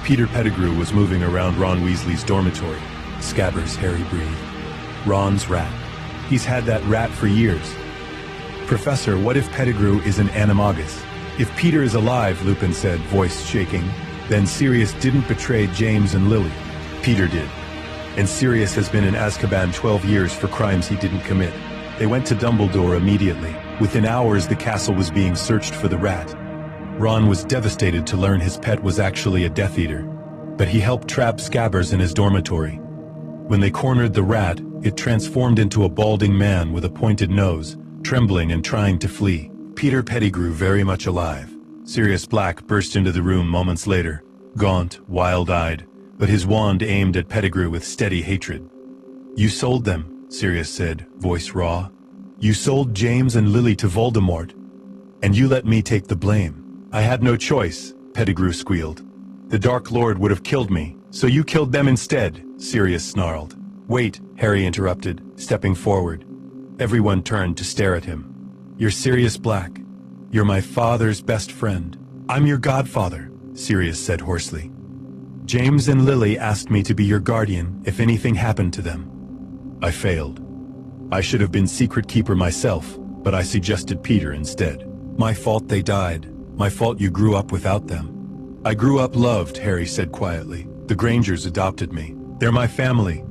Peter Pettigrew was moving around Ron Weasley's dormitory. Scabbers, Harry breathed. Ron's rat. He's had that rat for years. Professor, what if Pettigrew is an animagus? If Peter is alive, Lupin said, voice shaking, then Sirius didn't betray James and Lily. Peter did. And Sirius has been in Azkaban 12 years for crimes he didn't commit. They went to Dumbledore immediately. Within hours, the castle was being searched for the rat. Ron was devastated to learn his pet was actually a Death Eater, but he helped trap Scabbers in his dormitory. When they cornered the rat, it transformed into a balding man with a pointed nose, trembling and trying to flee. Peter Pettigrew very much alive. Sirius Black burst into the room moments later, gaunt, wild-eyed, but his wand aimed at Pettigrew with steady hatred. You sold them, Sirius said, voice raw. You sold James and Lily to Voldemort, and you let me take the blame. I had no choice, Pettigrew squealed. The Dark Lord would have killed me, so you killed them instead, Sirius snarled. Wait, Harry interrupted, stepping forward. Everyone turned to stare at him. You're Sirius Black. You're my father's best friend. I'm your godfather, Sirius said hoarsely. James and Lily asked me to be your guardian if anything happened to them. I failed. I should have been secret keeper myself, but I suggested Peter instead. My fault they died. My fault you grew up without them. I grew up loved, Harry said quietly. The Grangers adopted me. They're my family.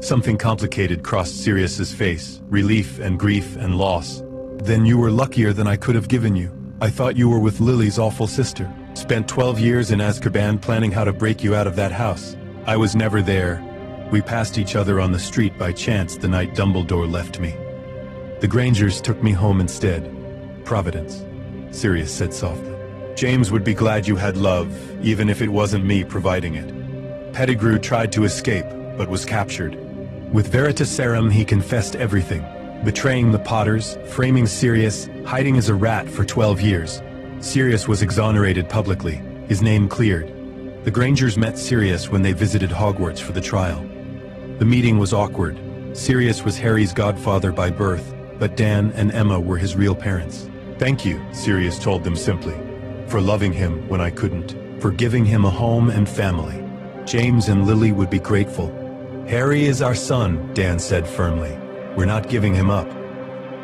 Something complicated crossed Sirius's face, relief and grief and loss. Then you were luckier than I could have given you. I thought you were with Lily's awful sister. Spent 12 years in Azkaban planning how to break you out of that house. I was never there. We passed each other on the street by chance the night Dumbledore left me. The Grangers took me home instead. Providence, Sirius said softly. James would be glad you had love, even if it wasn't me providing it. Pettigrew tried to escape, but was captured. With Veritaserum he confessed everything, betraying the Potters, framing Sirius, hiding as a rat for 12 years. Sirius was exonerated publicly, his name cleared. The Grangers met Sirius when they visited Hogwarts for the trial. The meeting was awkward. Sirius was Harry's godfather by birth, but Dan and Emma were his real parents. Thank you, Sirius told them simply, for loving him when I couldn't, for giving him a home and family. James and Lily would be grateful. Harry is our son, Dan said firmly. We're not giving him up.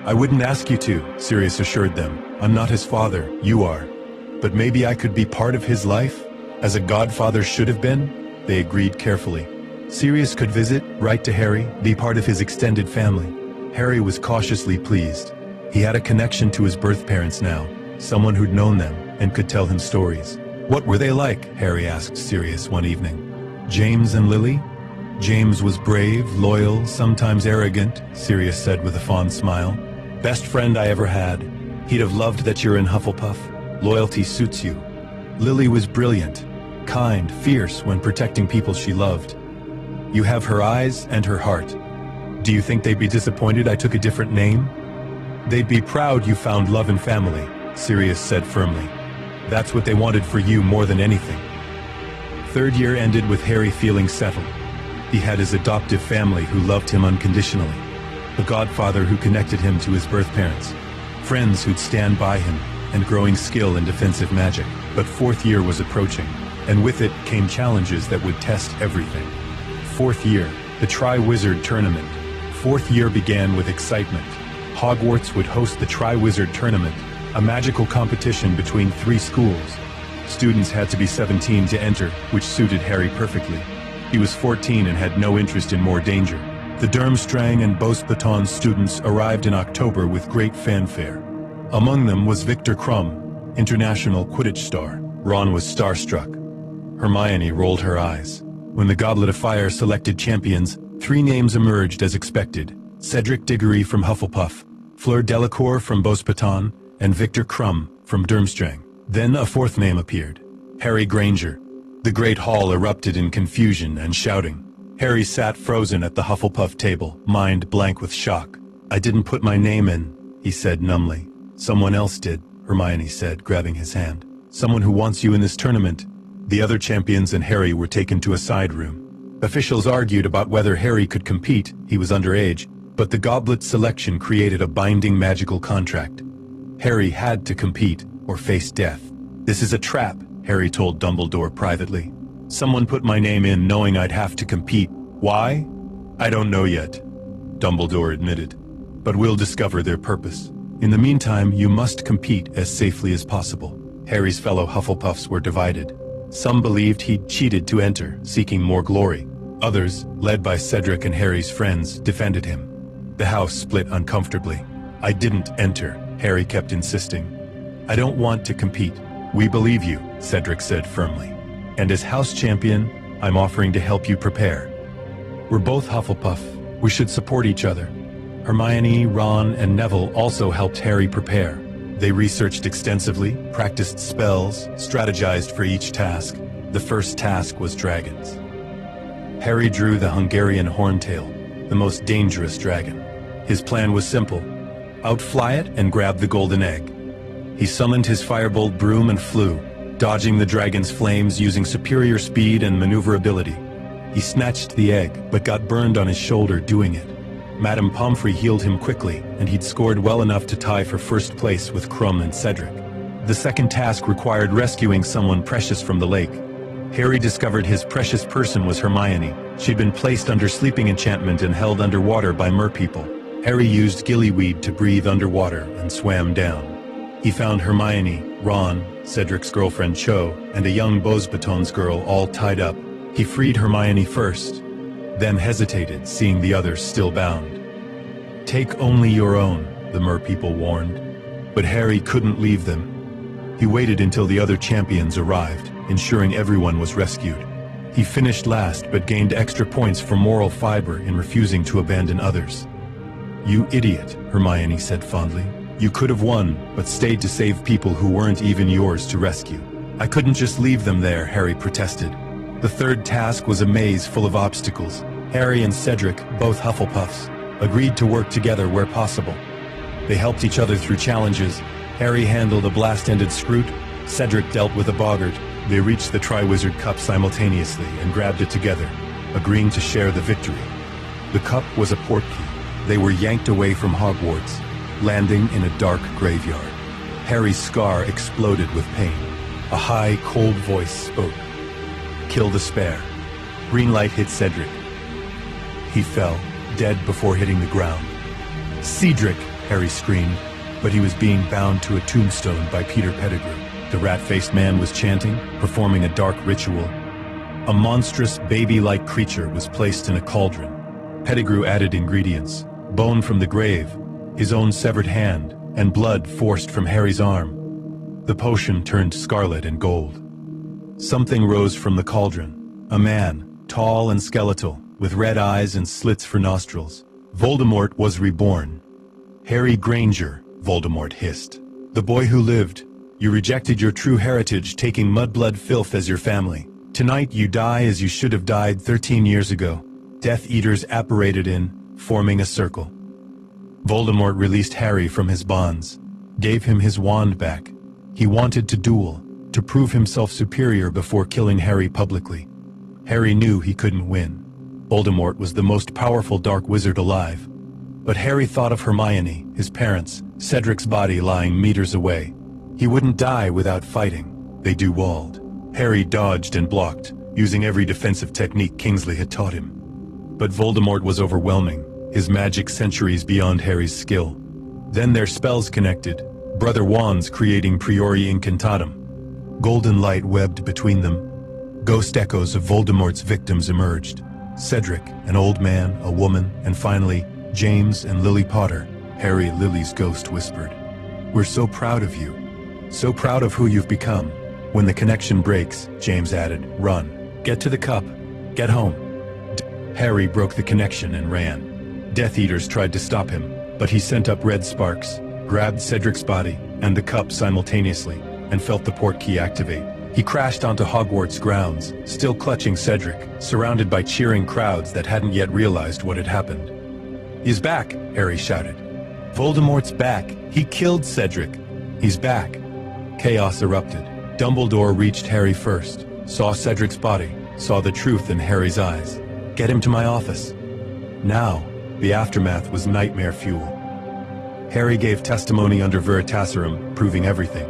I wouldn't ask you to, Sirius assured them. I'm not his father, you are. But maybe I could be part of his life, as a godfather should have been? They agreed carefully. Sirius could visit, write to Harry, be part of his extended family. Harry was cautiously pleased. He had a connection to his birth parents now, someone who'd known them and could tell him stories. What were they like? Harry asked Sirius one evening. James and Lily? James was brave, loyal, sometimes arrogant, Sirius said with a fond smile. Best friend I ever had. He'd have loved that you're in Hufflepuff. Loyalty suits you. Lily was brilliant, kind, fierce when protecting people she loved. You have her eyes and her heart. Do you think they'd be disappointed I took a different name? They'd be proud you found love and family, Sirius said firmly. That's what they wanted for you more than anything. Third year ended with Harry feeling settled. He had his adoptive family who loved him unconditionally, a godfather who connected him to his birth parents, friends who'd stand by him, and growing skill in defensive magic. But fourth year was approaching, and with it came challenges that would test everything. Fourth year, the Tri-Wizard Tournament. Fourth year began with excitement. Hogwarts would host the Tri-Wizard Tournament, a magical competition between 3 schools. Students had to be 17 to enter, which suited Harry perfectly. He was 14 and had no interest in more danger. The Durmstrang and Beauxbatons students arrived in October with great fanfare. Among them was Victor Crumb, international Quidditch star. Ron was starstruck. Hermione rolled her eyes. When the Goblet of Fire selected champions, 3 names emerged as expected. Cedric Diggory from Hufflepuff, Fleur Delacour from Beauxbaton, and Victor Crumb from Durmstrang. Then a 4th name appeared, Harry Granger. The great hall erupted in confusion and shouting. Harry sat frozen at the Hufflepuff table, mind blank with shock. I didn't put my name in, he said numbly. Someone else did, Hermione said, grabbing his hand. Someone who wants you in this tournament. The other champions and Harry were taken to a side room. Officials argued about whether Harry could compete, he was underage, but the goblet selection created a binding magical contract. Harry had to compete or face death. This is a trap, Harry told Dumbledore privately. Someone put my name in knowing I'd have to compete. Why? I don't know yet, Dumbledore admitted. But we'll discover their purpose. In the meantime, you must compete as safely as possible. Harry's fellow Hufflepuffs were divided. Some believed he'd cheated to enter, seeking more glory. Others, led by Cedric and Harry's friends, defended him. The house split uncomfortably. I didn't enter, Harry kept insisting. I don't want to compete. We believe you, Cedric said firmly. And as house champion, I'm offering to help you prepare. We're both Hufflepuff. We should support each other. Hermione, Ron, and Neville also helped Harry prepare. They researched extensively, practiced spells, strategized for each task. The first task was dragons. Harry drew the Hungarian Horntail, the most dangerous dragon. His plan was simple. Outfly it and grab the golden egg. He summoned his firebolt broom and flew, dodging the dragon's flames using superior speed and maneuverability. He snatched the egg, but got burned on his shoulder doing it. Madame Pomfrey healed him quickly, and he'd scored well enough to tie for first place with Crumb and Cedric. The second task required rescuing someone precious from the lake. Harry discovered his precious person was Hermione. She'd been placed under sleeping enchantment and held underwater by merpeople. Harry used gillyweed to breathe underwater and swam down. He found Hermione, Ron, Cedric's girlfriend Cho, and a young Beauxbatons girl all tied up. He freed Hermione first, then hesitated, seeing the others still bound. Take only your own, the merpeople warned. But Harry couldn't leave them. He waited until the other champions arrived, ensuring everyone was rescued. He finished last but gained extra points for moral fiber in refusing to abandon others. You idiot, Hermione said fondly. You could have won, but stayed to save people who weren't even yours to rescue. I couldn't just leave them there, Harry protested. The third task was a maze full of obstacles. Harry and Cedric, both Hufflepuffs, agreed to work together where possible. They helped each other through challenges. Harry handled a blast-ended Scroot, Cedric dealt with a Boggart. They reached the Triwizard Cup simultaneously and grabbed it together, agreeing to share the victory. The cup was a portkey. They were yanked away from Hogwarts, landing in a dark graveyard. Harry's scar exploded with pain. A high, cold voice spoke. Kill the spare. Green light hit Cedric. He fell, dead before hitting the ground. Cedric, Harry screamed, but he was being bound to a tombstone by Peter Pettigrew. The rat-faced man was chanting, performing a dark ritual. A monstrous, baby-like creature was placed in a cauldron. Pettigrew added ingredients: bone from the grave, his own severed hand, and blood forced from Harry's arm. The potion turned scarlet and gold. Something rose from the cauldron. A man, tall and skeletal, with red eyes and slits for nostrils. Voldemort was reborn. Harry Granger, Voldemort hissed. The boy who lived. You rejected your true heritage, taking mudblood filth as your family. Tonight you die as you should have died 13 years ago. Death Eaters apparated in, forming a circle. Voldemort released Harry from his bonds. gave him his wand back. He wanted to duel, to prove himself superior before killing Harry publicly. Harry knew he couldn't win. Voldemort was the most powerful dark wizard alive. But Harry thought of Hermione, his parents, Cedric's body lying meters away. He wouldn't die without fighting. They dueled. Harry dodged and blocked, using every defensive technique Kingsley had taught him. But Voldemort was overwhelming, his magic centuries beyond Harry's skill. Then their spells connected, brother wands creating priori incantatem. Golden light webbed between them. Ghost echoes of Voldemort's victims emerged. Cedric, an old man, a woman, and finally, James and Lily Potter. Harry, Lily's ghost, whispered. "We're so proud of you. So proud of who you've become." When the connection breaks, James added, "Run. Get to the cup. Get home." Harry broke the connection and ran. Death Eaters tried to stop him, but he sent up red sparks, grabbed Cedric's body and the cup simultaneously, and felt the port key activate. He crashed onto Hogwarts grounds, still clutching Cedric, surrounded by cheering crowds that hadn't yet realized what had happened. "He's back," Harry shouted. "Voldemort's back. He killed Cedric. He's back." Chaos erupted. Dumbledore reached Harry first, saw Cedric's body, saw the truth in Harry's eyes. "Get him to my office." Now, the aftermath was nightmare fuel. Harry gave testimony under Veritaserum, proving everything.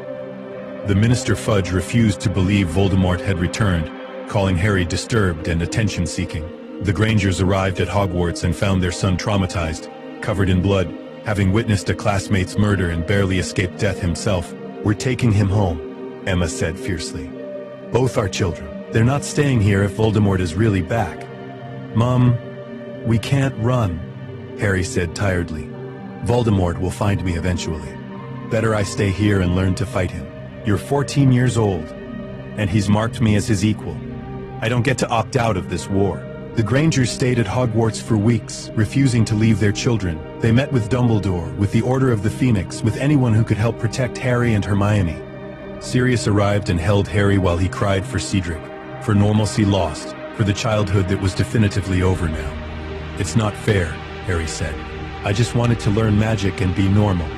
The Minister Fudge refused to believe Voldemort had returned, calling Harry disturbed and attention-seeking. The Grangers arrived at Hogwarts and found their son traumatized, covered in blood, having witnessed a classmate's murder and barely escaped death himself. "We're taking him home," Emma said fiercely. "Both our children. They're not staying here if Voldemort is really back." "Mom, we can't run," Harry said tiredly. "Voldemort will find me eventually. Better I stay here and learn to fight him. You're 14 years old, and he's marked me as his equal. I don't get to opt out of this war." The Grangers stayed at Hogwarts for weeks, refusing to leave their children. They met with Dumbledore, with the Order of the Phoenix, with anyone who could help protect Harry and Hermione. Sirius arrived and held Harry while he cried for Cedric, for normalcy lost, for the childhood that was definitively over now. "It's not fair," Harry said. "I just wanted to learn magic and be normal."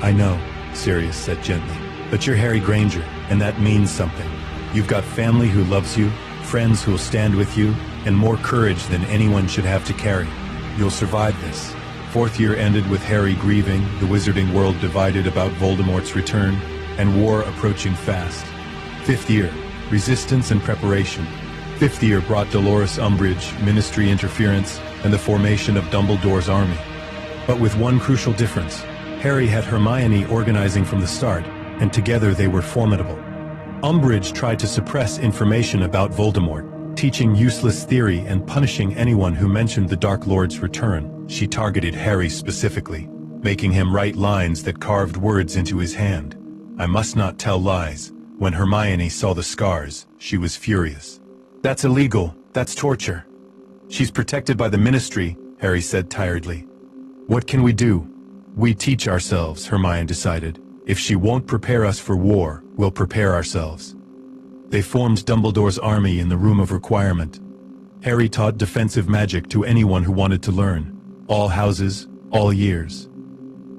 "I know," Sirius said gently, "but you're Harry Granger, and that means something. You've got family who loves you, friends who'll stand with you, and more courage than anyone should have to carry. You'll survive this." Fourth year ended with Harry grieving, the wizarding world divided about Voldemort's return, and war approaching fast. Fifth year, resistance and preparation. Fifth year brought Dolores Umbridge, ministry interference, and the formation of Dumbledore's army. But with one crucial difference. Harry had Hermione organizing from the start, and together they were formidable. Umbridge tried to suppress information about Voldemort, teaching useless theory and punishing anyone who mentioned the Dark Lord's return. She targeted Harry specifically, making him write lines that carved words into his hand. "I must not tell lies." When Hermione saw the scars, she was furious. "That's illegal. That's torture." "She's protected by the Ministry," Harry said tiredly. "What can we do?" "We teach ourselves," Hermione decided. "If she won't prepare us for war, we'll prepare ourselves." They formed Dumbledore's army in the Room of Requirement. Harry taught defensive magic to anyone who wanted to learn. All houses, all years.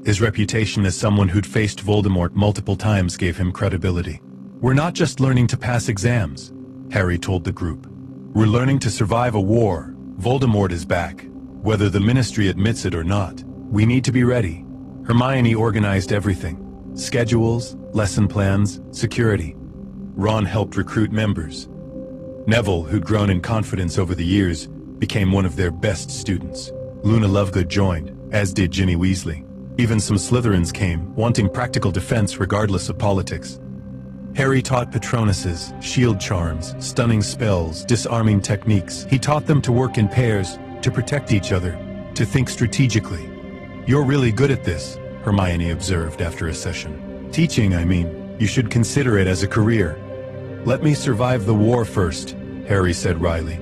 His reputation as someone who'd faced Voldemort multiple times gave him credibility. "We're not just learning to pass exams," Harry told the group. "We're learning to survive a war. Voldemort is back. Whether the Ministry admits it or not, we need to be ready." Hermione organized everything. Schedules, lesson plans, security. Ron helped recruit members. Neville, who'd grown in confidence over the years, became one of their best students. Luna Lovegood joined, as did Ginny Weasley. Even some Slytherins came, wanting practical defense regardless of politics. Harry taught Patronuses, shield charms, stunning spells, disarming techniques. He taught them to work in pairs, to protect each other, to think strategically. "You're really good at this," Hermione observed after a session. "Teaching, I mean. You should consider it as a career." "Let me survive the war first," Harry said wryly.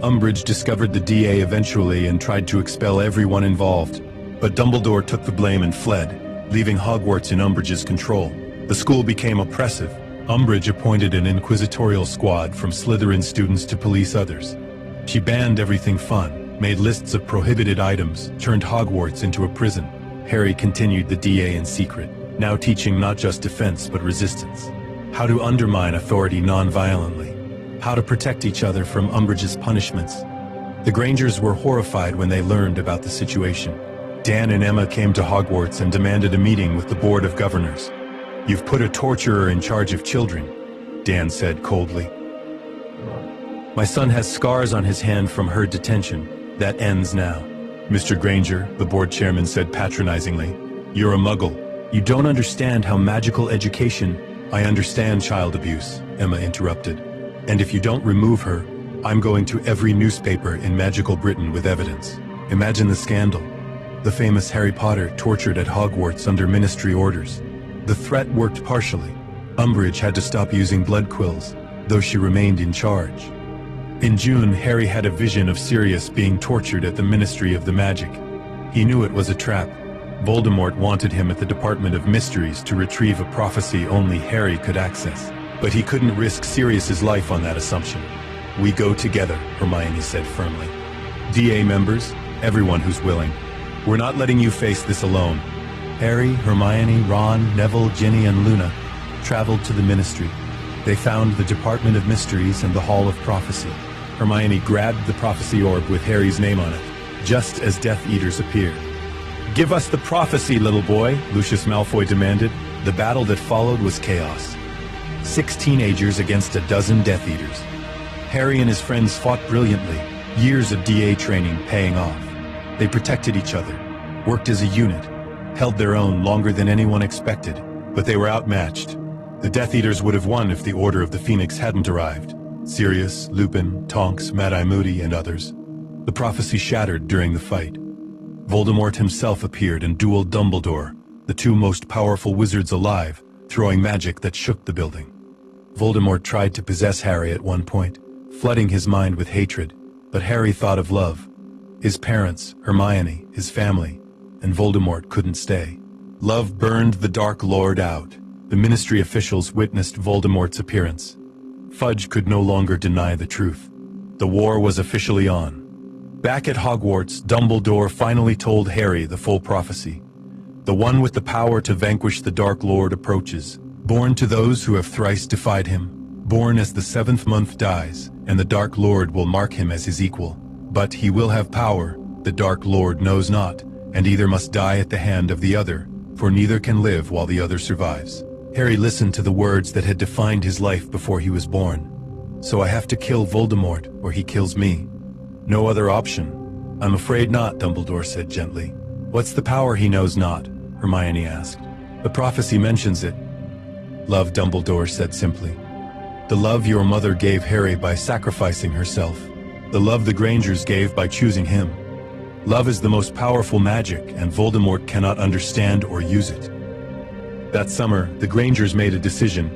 Umbridge discovered the DA eventually and tried to expel everyone involved. But Dumbledore took the blame and fled, leaving Hogwarts in Umbridge's control. The school became oppressive. Umbridge appointed an inquisitorial squad from Slytherin students to police others. She banned everything fun, made lists of prohibited items, turned Hogwarts into a prison. Harry continued the DA in secret. now teaching not just defense but resistance. How to undermine authority non-violently. How to protect each other from Umbridge's punishments. The Grangers were horrified when they learned about the situation. Dan and Emma came to Hogwarts and demanded a meeting with the Board of Governors. "You've put a torturer in charge of children," Dan said coldly. "My son has scars on his hand from her detention. That ends now." "Mr. Granger," the board chairman said patronizingly, "you're a muggle. You don't understand how magical education—" "I understand child abuse," Emma interrupted. "And if you don't remove her, I'm going to every newspaper in magical Britain with evidence. Imagine the scandal. The famous Harry Potter tortured at Hogwarts under ministry orders. The threat worked partially. Umbridge had to stop using blood quills, though she remained in charge. In June, Harry had a vision of Sirius being tortured at the Ministry of the Magic. He knew it was a trap. Voldemort wanted him at the Department of Mysteries to retrieve a prophecy only Harry could access. But he couldn't risk Sirius's life on that assumption. "We go together," Hermione said firmly. "DA members, everyone who's willing. We're not letting you face this alone." Harry, Hermione, Ron, Neville, Ginny, and Luna traveled to the Ministry. They found the Department of Mysteries and the Hall of Prophecy. Hermione grabbed the prophecy orb with Harry's name on it, just as Death Eaters appeared. "Give us the prophecy, little boy," Lucius Malfoy demanded. The battle that followed was chaos. 6 teenagers against a dozen Death Eaters. Harry and his friends fought brilliantly, years of DA training paying off. They protected each other, worked as a unit, held their own longer than anyone expected, but they were outmatched. The Death Eaters would have won if the Order of the Phoenix hadn't arrived. Sirius, Lupin, Tonks, Mad-Eye Moody, and others. The prophecy shattered during the fight. Voldemort himself appeared and dueled Dumbledore, the 2 most powerful wizards alive, throwing magic that shook the building. Voldemort tried to possess Harry at one point, flooding his mind with hatred, but Harry thought of love. His parents, Hermione, his family, and Voldemort couldn't stay. Love burned the Dark Lord out. The Ministry officials witnessed Voldemort's appearance. Fudge could no longer deny the truth. The war was officially on. Back at Hogwarts, Dumbledore finally told Harry the full prophecy. The one with the power to vanquish the Dark Lord approaches, born to those who have thrice defied him, born as the 7th month dies, and the Dark Lord will mark him as his equal. But he will have power, the Dark Lord knows not, and either must die at the hand of the other, for neither can live while the other survives. Harry listened to the words that had defined his life before he was born. "So I have to kill Voldemort, or he kills me. No other option." "I'm afraid not," Dumbledore said gently. "What's the power he knows not?" Hermione asked. "The prophecy mentions it." "Love," Dumbledore said simply. "The love your mother gave Harry by sacrificing herself. The love the Grangers gave by choosing him. Love is the most powerful magic, and Voldemort cannot understand or use it." That summer, the Grangers made a decision.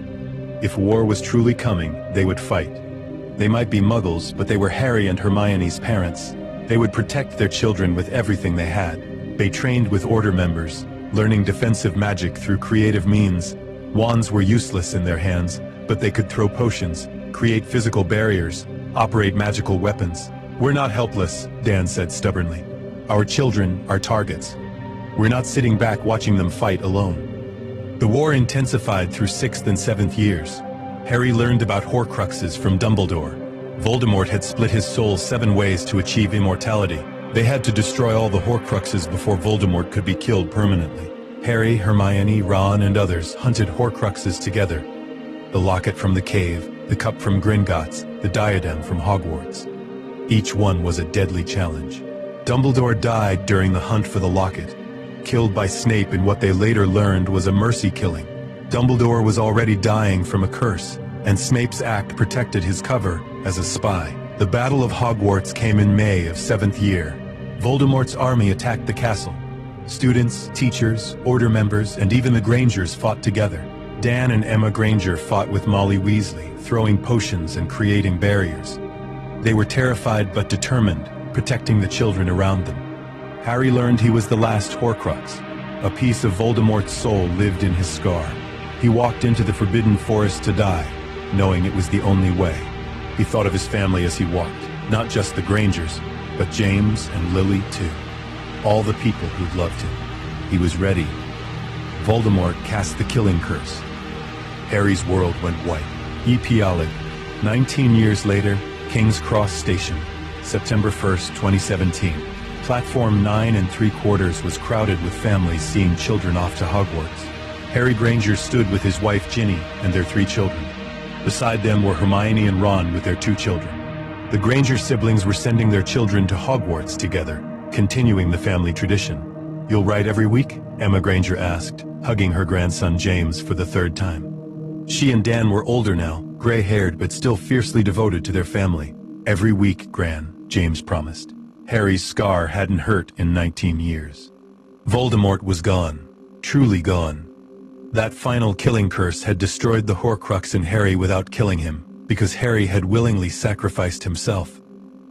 If war was truly coming, they would fight. They might be muggles, but they were Harry and Hermione's parents. They would protect their children with everything they had. They trained with Order members, learning defensive magic through creative means. Wands were useless in their hands, but they could throw potions, create physical barriers, operate magical weapons. "We're not helpless," Dan said stubbornly. "Our children are targets. We're not sitting back watching them fight alone." The war intensified through 6th and 7th years. Harry learned about Horcruxes from Dumbledore. Voldemort had split his soul 7 ways to achieve immortality. They had to destroy all the Horcruxes before Voldemort could be killed permanently. Harry, Hermione, Ron, and others hunted Horcruxes together. The locket from the cave, the cup from Gringotts, the diadem from Hogwarts. Each one was a deadly challenge. Dumbledore died during the hunt for the locket, killed by Snape in what they later learned was a mercy killing. Dumbledore was already dying from a curse, and Snape's act protected his cover as a spy. The Battle of Hogwarts came in May of 7th year. Voldemort's army attacked the castle. Students, teachers, Order members, and even the Grangers fought together. Dan and Emma Granger fought with Molly Weasley, throwing potions and creating barriers. They were terrified but determined, protecting the children around them. Harry learned he was the last Horcrux. A piece of Voldemort's soul lived in his scar. He walked into the Forbidden Forest to die, knowing it was the only way. He thought of his family as he walked, not just the Grangers, but James and Lily too. All the people who'd loved him. He was ready. Voldemort cast the killing curse. Harry's world went white. Epilogue. 19 years later, King's Cross Station, September 1st, 2017. Platform 9 3/4 was crowded with families seeing children off to Hogwarts. Harry Granger stood with his wife Ginny and their 3 children. Beside them were Hermione and Ron with their 2 children. The Granger siblings were sending their children to Hogwarts together, continuing the family tradition. "You'll write every week?" Emma Granger asked, hugging her grandson James for the 3rd time. She and Dan were older now, gray-haired but still fiercely devoted to their family. "Every week, Gran," James promised. Harry's scar hadn't hurt in 19 years. Voldemort was gone, truly gone. That final killing curse had destroyed the Horcrux in Harry without killing him, because Harry had willingly sacrificed himself.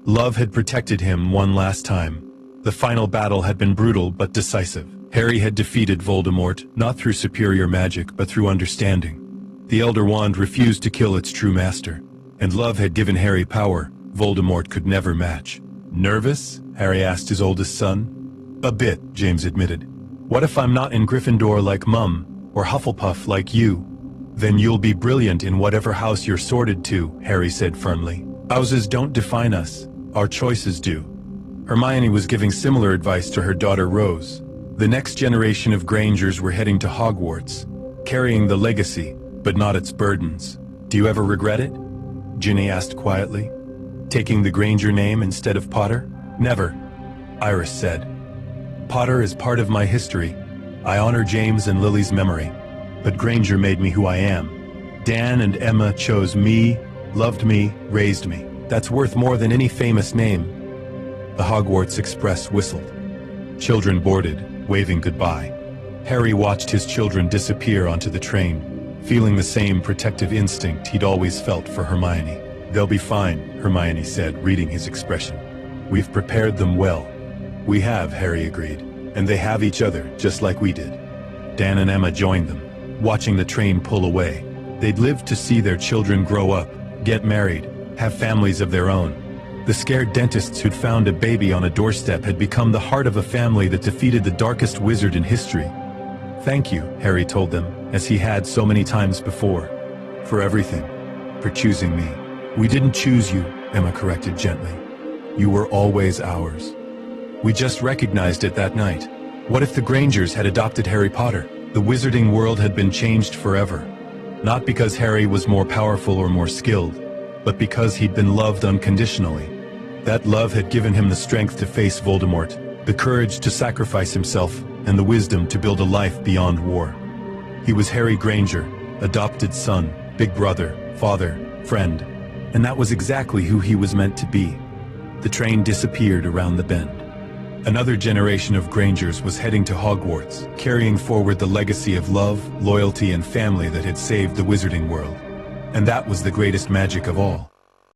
Love had protected him one last time. The final battle had been brutal but decisive. Harry had defeated Voldemort, not through superior magic but through understanding. The Elder Wand refused to kill its true master, and love had given Harry power Voldemort could never match. "Nervous?" Harry asked his oldest son. "A bit," James admitted. "What if I'm not in Gryffindor like Mum, or Hufflepuff like you?" "Then you'll be brilliant in whatever house you're sorted to," Harry said firmly. "Houses don't define us, our choices do." Hermione was giving similar advice to her daughter Rose. The next generation of Grangers were heading to Hogwarts, carrying the legacy, but not its burdens. "Do you ever regret it?" Ginny asked quietly. "Taking the Granger name instead of Potter?" "Never," Iris said. "Potter is part of my history. I honor James and Lily's memory, but Granger made me who I am. Dan and Emma chose me, loved me, raised me. That's worth more than any famous name." The Hogwarts Express whistled. Children boarded, waving goodbye. Harry watched his children disappear onto the train, feeling the same protective instinct he'd always felt for Hermione. "They'll be fine," Hermione said, reading his expression. "We've prepared them well." "We have," Harry agreed. "And they have each other, just like we did." Dan and Emma joined them, watching the train pull away. They'd lived to see their children grow up, get married, have families of their own. The scared dentists who'd found a baby on a doorstep had become the heart of a family that defeated the darkest wizard in history. "Thank you," Harry told them, as he had so many times before. "For everything. For choosing me." "We didn't choose you," Emma corrected gently. "You were always ours. We just recognized it that night. What if the Grangers had adopted Harry Potter? The wizarding world had been changed forever. Not because Harry was more powerful or more skilled, but because he'd been loved unconditionally. That love had given him the strength to face Voldemort, the courage to sacrifice himself, and the wisdom to build a life beyond war. He was Harry Granger, adopted son, big brother, father, friend, and that was exactly who he was meant to be. The train disappeared around the bend. Another generation of Grangers was heading to Hogwarts, carrying forward the legacy of love, loyalty, and family that had saved the wizarding world. And that was the greatest magic of all.